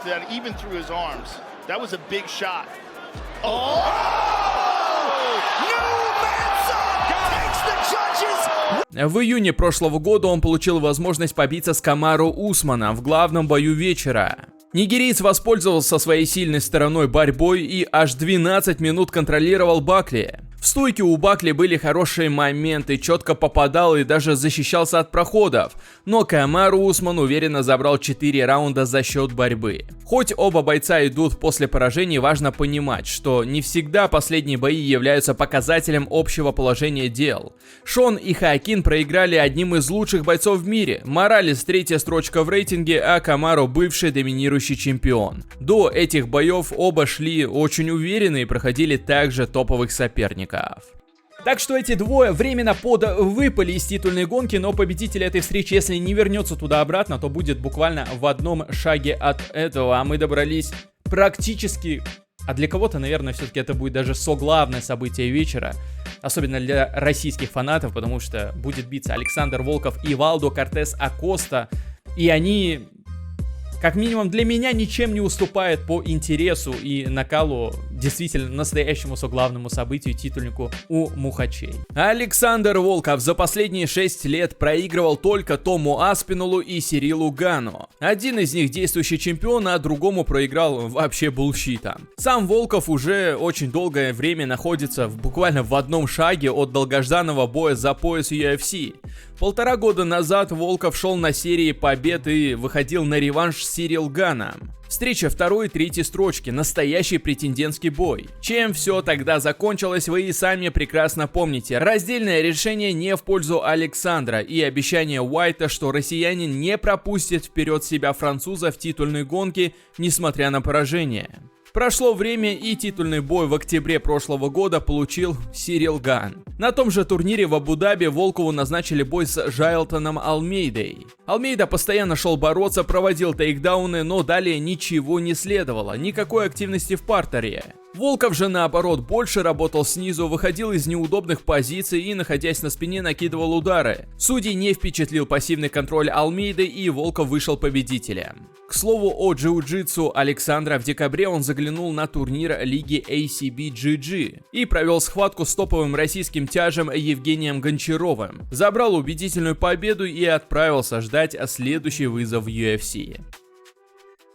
That even through his arms. That was a big shot. В июне прошлого года он получил возможность побиться с Камару Усманом в главном бою вечера. Нигериец воспользовался своей сильной стороной борьбой и аж 12 минут контролировал Бакли. В стойке у Бакли были хорошие моменты, четко попадал и даже защищался от проходов, но Камару Усман уверенно забрал 4 раунда за счет борьбы. Хоть оба бойца идут после поражений, важно понимать, что не всегда последние бои являются показателем общего положения дел. Шон и Хоакин проиграли одним из лучших бойцов в мире, Моралес 3-я строчка в рейтинге, а Камару бывший доминирующий чемпион. До этих боев оба шли очень уверенно и проходили также топовых соперников. Так что эти двое временно выпали из титульной гонки, но победитель этой встречи, если не вернется туда-обратно, то будет буквально в одном шаге от этого. А мы добрались практически, а для кого-то, наверное, все-таки это будет даже соглавное событие вечера. Особенно для российских фанатов, потому что будет биться Александр Волков и Валдо Кортес Акоста. И они, как минимум для меня, ничем не уступают по интересу и накалу действительно настоящему соглавному событию, титульнику у Мухачей. Александр Волков за последние 6 лет проигрывал только Тому Аспиналу и Сирилу Гану. Один из них действующий чемпион, а другому проиграл вообще булщитом. Сам Волков уже очень долгое время находится буквально в одном шаге от долгожданного боя за пояс UFC. 1,5 года назад Волков шел на серии побед и выходил на реванш с Сирил Ганом. Встреча 2-й и 3-й строчки, настоящий претендентский бой. Чем все тогда закончилось, вы и сами прекрасно помните. Раздельное решение не в пользу Александра и обещание Уайта, что россиянин не пропустит вперед себя француза в титульной гонке, несмотря на поражение. Прошло время, и титульный бой в октябре прошлого года получил Сирил Ган. На том же турнире в Абу-Даби Волкову назначили бой с Жайлтоном Алмейдой. Алмейда постоянно шел бороться, проводил тейкдауны, но далее ничего не следовало, никакой активности в партере. Волков же наоборот больше работал снизу, выходил из неудобных позиций и, находясь на спине, накидывал удары. Судей не впечатлил пассивный контроль Алмейды, и Волков вышел победителем. К слову о джиу-джитсу Александра, в декабре он заглянул на турнир лиги ACB-GG и провел схватку с топовым российским тяжем Евгением Гончаровым. Забрал убедительную победу и отправился ждать следующий вызов в UFC.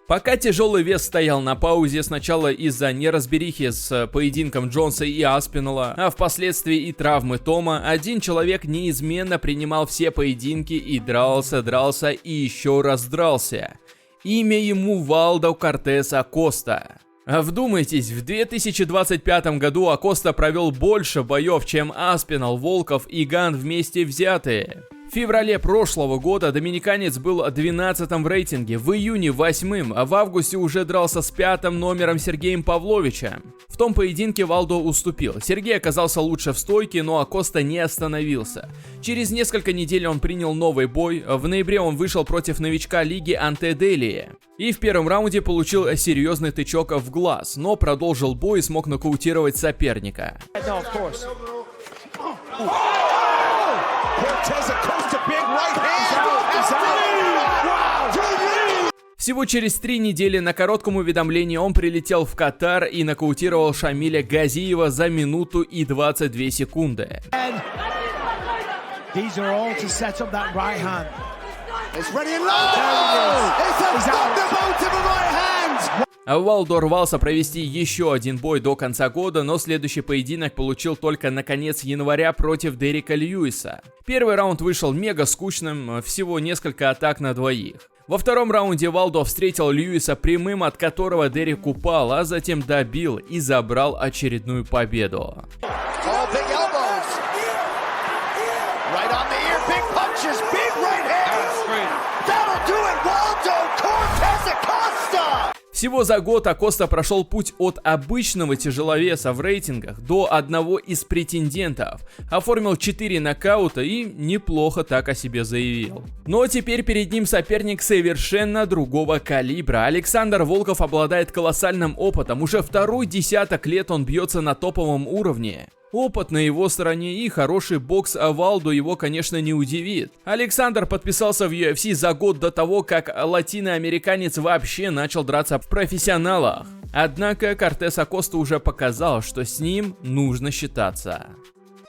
Пока тяжелый вес стоял на паузе, сначала из-за неразберихи с поединком Джонса и Аспинала, а впоследствии и травмы Тома, один человек неизменно принимал все поединки и дрался и еще раз дрался. Имя ему Валдо Кортес Акоста. Вдумайтесь, в 2025 году Акоста провел больше боев, чем Аспинал, Волков и Ган вместе взятые. В феврале прошлого года доминиканец был 12-м в рейтинге, в июне 8-м, а в августе уже дрался с 5-м номером Сергеем Павловичем. В том поединке Валдо уступил. Сергей оказался лучше в стойке, но Акоста не остановился. Через несколько недель он принял новый бой. В ноябре он вышел против новичка лиги Анте Делия. И в первом раунде получил серьезный тычок в глаз, но продолжил бой и смог нокаутировать соперника. Всего через 3 недели на коротком уведомлении он прилетел в Катар и нокаутировал Шамиля Газиева за минуту и 22 секунды. Валдо рвался провести еще один бой до конца года, но следующий поединок получил только на конец января против Дерека Льюиса. Первый раунд вышел мега скучным, всего несколько атак на двоих. Во втором раунде Валдо встретил Льюиса прямым, от которого Дерек упал, а затем добил и забрал очередную победу. Всего за год Акоста прошел путь от обычного тяжеловеса в рейтингах до одного из претендентов, оформил 4 нокаута и неплохо так о себе заявил. Но теперь перед ним соперник совершенно другого калибра. Александр Волков обладает колоссальным опытом, уже второй десяток лет он бьется на топовом уровне. Опыт на его стороне и хороший бокс Валдо его, конечно, не удивит. Александр подписался в UFC за год до того, как латиноамериканец вообще начал драться в профессионалах. Однако Кортес Акоста уже показал, что с ним нужно считаться.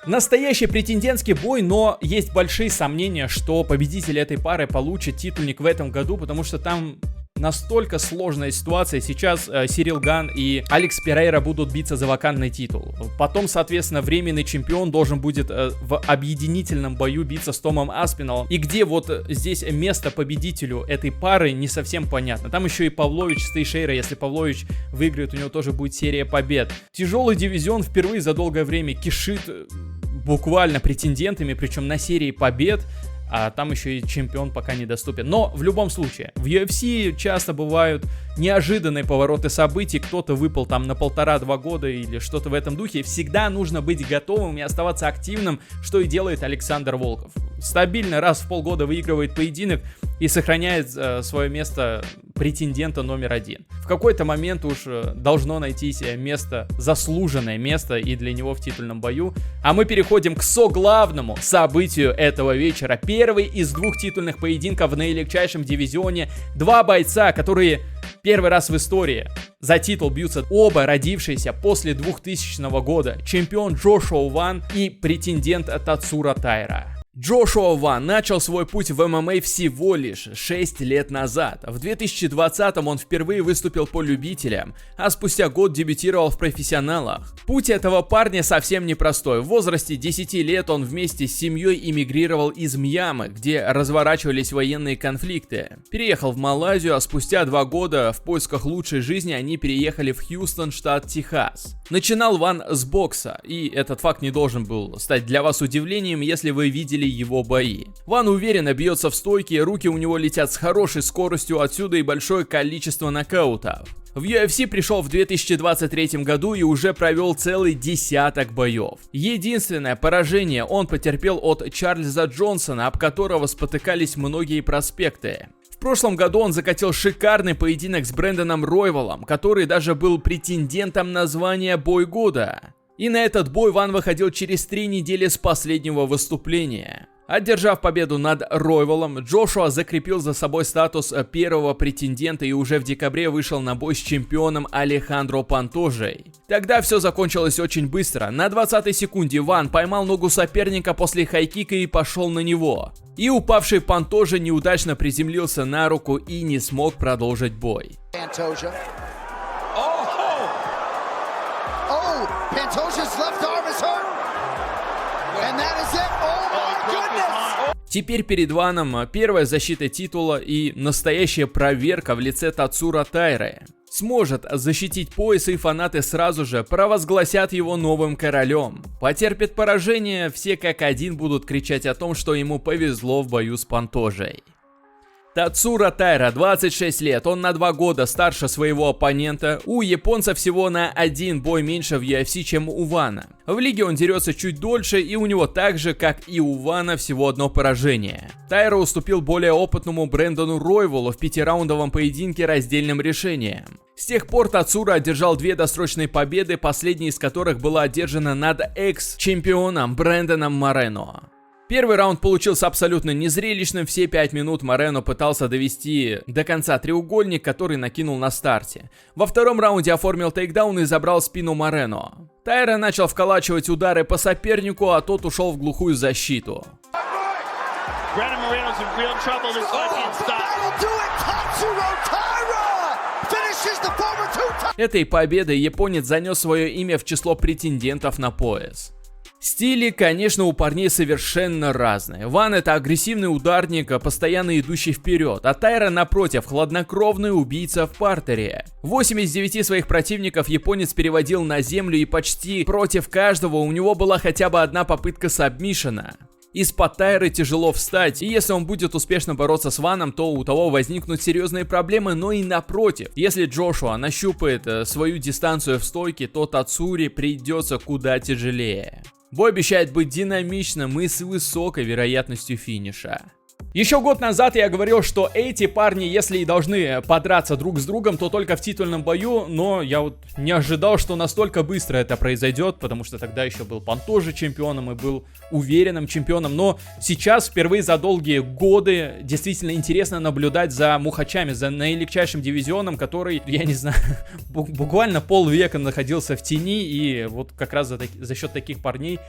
Настоящий претендентский бой, но есть большие сомнения, что победитель этой пары получит титульник в этом году, потому что там настолько сложная ситуация. Сейчас Сирил Ган и Алекс Перейра будут биться за вакантный титул. Потом, соответственно, временный чемпион должен будет в объединительном бою биться с Томом Аспиналом. И где вот здесь место победителю этой пары, не совсем понятно. Там еще и Павлович с Тейшейра. Если Павлович выиграет, у него тоже будет серия побед. Тяжелый дивизион впервые за долгое время кишит буквально претендентами, причем на серии побед. А там еще и чемпион пока недоступен. Но в любом случае, в UFC часто бывают неожиданные повороты событий. Кто-то выпал там на 1,5-2 года или что-то в этом духе. Всегда нужно быть готовым и оставаться активным, что и делает Александр Волков. Стабильно раз в полгода выигрывает поединок и сохраняет свое место претендента номер 1. В какой-то момент уж должно найтись место, заслуженное место и для него в титульном бою. А мы переходим к соглавному событию этого вечера. Первый из 2 титульных поединков в наилегчайшем дивизионе. 2 бойца, которые первый раз в истории за титул бьются, оба родившиеся после 2000 года. Чемпион Джошуа Ван и претендент Тацура Тайра. Джошуа Ван начал свой путь в ММА всего лишь 6 лет назад. В 2020-м он впервые выступил по любителям, а спустя год дебютировал в профессионалах. Путь этого парня совсем непростой. В возрасте 10 лет он вместе с семьей эмигрировал из Мьямы, где разворачивались военные конфликты. Переехал в Малайзию, а спустя 2 года в поисках лучшей жизни они переехали в Хьюстон, штат Техас. Начинал Ван с бокса, и этот факт не должен был стать для вас удивлением, если вы видели его бои. Ван уверенно бьется в стойке, руки у него летят с хорошей скоростью, отсюда и большое количество нокаутов. В UFC пришел в 2023 году и уже провел целый десяток боев. Единственное поражение он потерпел от Чарльза Джонсона, об которого спотыкались многие проспекты. В прошлом году он закатил шикарный поединок с Брэндоном Ройволом, который даже был претендентом на звание Бой года. И на этот бой Ван выходил через 3 недели с последнего выступления. Одержав победу над Ройволом, Джошуа закрепил за собой статус первого претендента и уже в декабре вышел на бой с чемпионом Алехандро Пантожей. Тогда все закончилось очень быстро. На 20-й секунде Ван поймал ногу соперника после хайкика и пошел на него. И упавший Пантожа неудачно приземлился на руку и не смог продолжить бой. Pantoja's left arm is hurt. And that is it. Oh my goodness. Теперь перед Ваном первая защита титула и настоящая проверка в лице Тацура Тайры. Сможет защитить пояс, и фанаты сразу же провозгласят его новым королем. Потерпит поражение, все как один будут кричать о том, что ему повезло в бою с Пантожей. Тацура Тайра, 26 лет, он на 2 года старше своего оппонента. У японца всего на 1 бой меньше в UFC, чем у Вана. В лиге он дерется чуть дольше, и у него так же, как и у Вана, всего 1 поражение. Тайра уступил более опытному Брэндону Ройволу в 5-раундовом поединке раздельным решением. С тех пор Тацура одержал 2 досрочные победы, последняя из которых была одержана над экс-чемпионом Брэндоном Морено. Первый раунд получился абсолютно незрелищным, все 5 минут Морено пытался довести до конца треугольник, который накинул на старте. Во втором раунде оформил тейкдаун и забрал спину Морено. Тайра начал вколачивать удары по сопернику, а тот ушел в глухую защиту. Этой победой японец занес свое имя в число претендентов на пояс. Стили, конечно, у парней совершенно разные. Ван — это агрессивный ударник, постоянно идущий вперед, а Тайра, напротив, хладнокровный убийца в партере. 8 из 9 своих противников японец переводил на землю, и почти против каждого у него была хотя бы одна попытка сабмишена. Из-под Тайры тяжело встать, и если он будет успешно бороться с Ваном, то у того возникнут серьезные проблемы, но и напротив. Если Джошуа нащупает свою дистанцию в стойке, то Тацуре придется куда тяжелее. Бой обещает быть динамичным и с высокой вероятностью финиша. Еще год назад я говорил, что эти парни, если и должны подраться друг с другом, то только в титульном бою, но я вот не ожидал, что настолько быстро это произойдет, потому что тогда еще был Пантожа чемпионом и был уверенным чемпионом, но сейчас впервые за долгие годы действительно интересно наблюдать за мухачами, за наилегчайшим дивизионом, который, я не знаю, буквально полвека находился в тени, и вот как раз за счет таких парней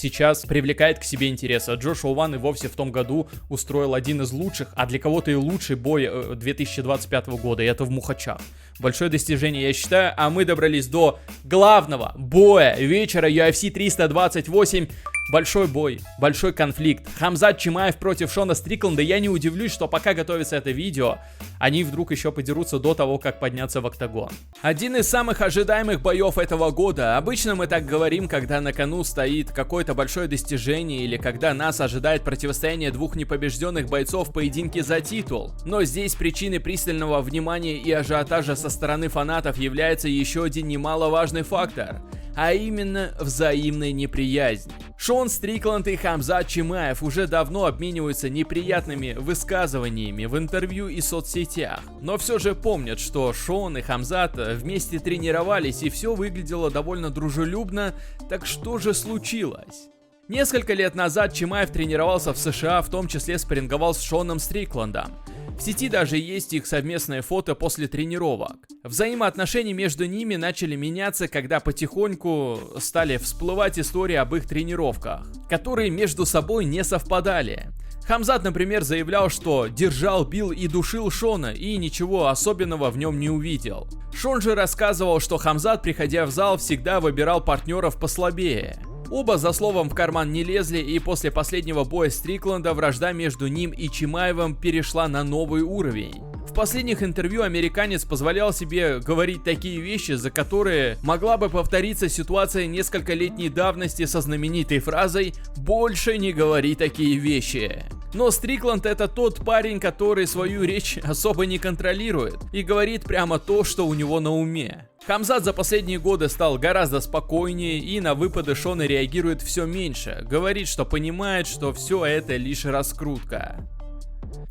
сейчас привлекает к себе интерес. А Джошуа Ван и вовсе в том году устроил один из лучших, а для кого-то и лучший бой 2025 года, и это в Мухачах. Большое достижение, я считаю, а мы добрались до главного боя вечера UFC 328. Большой бой, большой конфликт. Хамзат Чимаев против Шона Стрикленда. Я не удивлюсь, что пока готовится это видео, они вдруг еще подерутся до того, как подняться в октагон. Один из самых ожидаемых боев этого года. Обычно мы так говорим, когда на кону стоит какое-то большое достижение или когда нас ожидает противостояние двух непобежденных бойцов в поединке за титул. Но здесь причиной пристального внимания и ажиотажа со стороны фанатов является еще один немаловажный фактор, а именно взаимная неприязнь. Шон Стрикленд и Хамзат Чимаев уже давно обмениваются неприятными высказываниями в интервью и соцсетях, но все же помнят, что Шон и Хамзат вместе тренировались и все выглядело довольно дружелюбно, так что же случилось? Несколько лет назад Чимаев тренировался в США, в том числе спарринговал с Шоном Стриклендом. В сети даже есть их совместное фото после тренировок. Взаимоотношения между ними начали меняться, когда потихоньку стали всплывать истории об их тренировках, которые между собой не совпадали. Хамзат, например, заявлял, что держал, бил и душил Шона и ничего особенного в нем не увидел. Шон же рассказывал, что Хамзат, приходя в зал, всегда выбирал партнеров послабее. Оба за словом в карман не лезли, и после последнего боя Стрикленда вражда между ним и Чимаевым перешла на новый уровень. В последних интервью американец позволял себе говорить такие вещи, за которые могла бы повториться ситуация нескольколетней давности со знаменитой фразой «больше не говори такие вещи». Но Стрикленд — это тот парень, который свою речь особо не контролирует и говорит прямо то, что у него на уме. Хамзат за последние годы стал гораздо спокойнее и на выпады Шона реагирует все меньше, говорит, что понимает, что все это лишь раскрутка.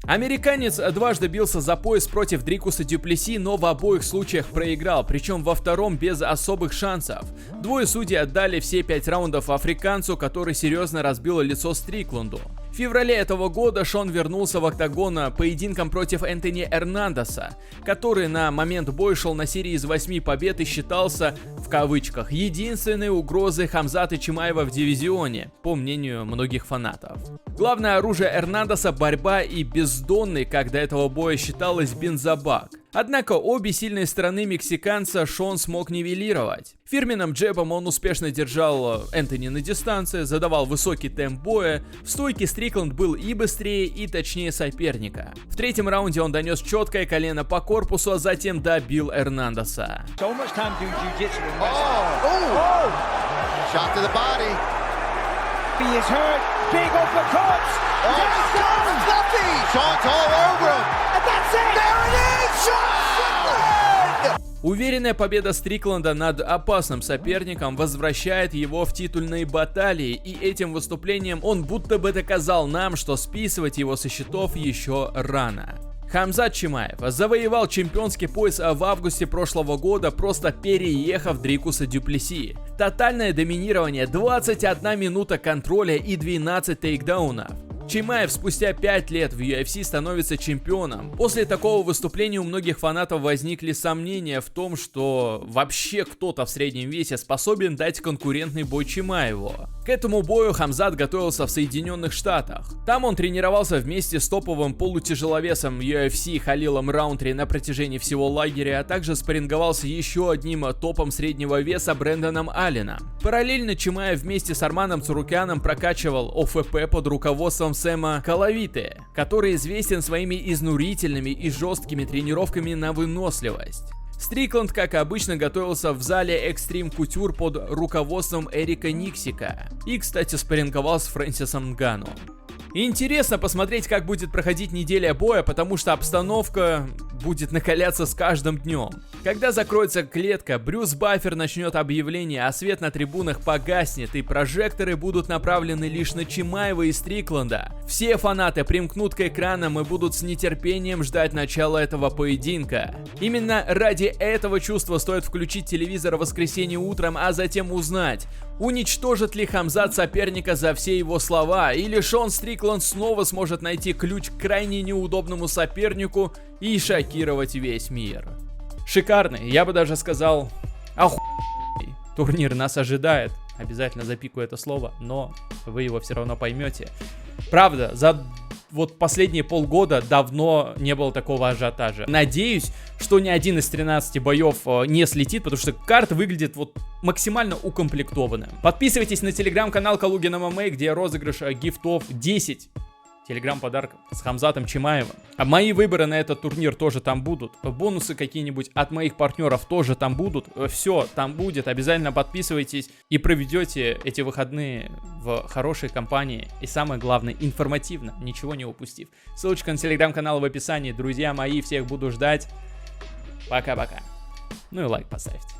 Американец дважды бился за пояс против Дрикуса Дюплесси, но в обоих случаях проиграл, причем во втором без особых шансов. Двое судей отдали все 5 раундов африканцу, который серьезно разбил лицо Стрикленду. В феврале этого года Шон вернулся в октагон поединком против Энтони Эрнандеса, который на момент боя шел на серии из 8 побед и считался, в кавычках, единственной угрозой Хамзата Чимаева в дивизионе, по мнению многих фанатов. Главное оружие Эрнандеса — борьба и бездонный, как до этого боя считалось, бензобак. Однако обе сильные стороны мексиканца Шон смог нивелировать. Фирменным джебом он успешно держал Энтони на дистанции, задавал высокий темп боя. В стойке Стрикленд был и быстрее, и точнее соперника. В третьем раунде он донес четкое колено по корпусу, а затем добил Эрнандеса. Уверенная победа Стрикленда над опасным соперником возвращает его в титульные баталии, и этим выступлением он будто бы доказал нам, что списывать его со счетов еще рано. Хамзат Чимаев завоевал чемпионский пояс в августе прошлого года, просто переехав Дрикуса Дюплесси. Тотальное доминирование, 21 минута контроля и 12 тейкдаунов. Чимаев спустя 5 лет в UFC становится чемпионом. После такого выступления у многих фанатов возникли сомнения в том, что вообще кто-то в среднем весе способен дать конкурентный бой Чимаеву. К этому бою Хамзат готовился в Соединенных Штатах. Там он тренировался вместе с топовым полутяжеловесом UFC Халилом Раунтри на протяжении всего лагеря, а также спарринговался еще одним топом среднего веса Брэндоном Алленом. Параллельно Чимаев вместе с Арманом Цурукяном прокачивал ОФП под руководством Сэма Калавите, который известен своими изнурительными и жесткими тренировками на выносливость. Стрикленд, как обычно, готовился в зале Extreme Couture под руководством Эрика Никсика и, кстати, спарринговал с Фрэнсисом Нгану. Интересно посмотреть, как будет проходить неделя боя, потому что обстановка будет накаляться с каждым днем. Когда закроется клетка, Брюс Баффер начнет объявление, а свет на трибунах погаснет, и прожекторы будут направлены лишь на Чимаева и Стрикленда. Все фанаты примкнут к экранам и будут с нетерпением ждать начала этого поединка. Именно ради этого чувства стоит включить телевизор в воскресенье утром, а затем узнать, уничтожит ли Хамзат соперника за все его слова, или Шон Стрикленд снова сможет найти ключ к крайне неудобному сопернику и шокировать весь мир. Шикарный, я бы даже сказал, охуенный турнир нас ожидает. обязательно запикаю это слово, но вы его все равно поймете. Правда, за вот последние полгода давно не было такого ажиотажа. Надеюсь, что ни один из 13 боев не слетит, потому что карта выглядит вот максимально укомплектованная. Подписывайтесь на телеграм-канал Калугин ММА, где розыгрыш гифтов 10 телеграм-подарков с Хамзатом Чимаевым. А мои выборы на этот турнир тоже там будут. Бонусы какие-нибудь от моих партнеров тоже там будут. Все там будет. Обязательно подписывайтесь и проведете эти выходные в хорошей компании. И самое главное, информативно, ничего не упустив. Ссылочка на телеграм-канал в описании. Друзья мои, всех буду ждать. Пока-пока. Ну и лайк поставьте.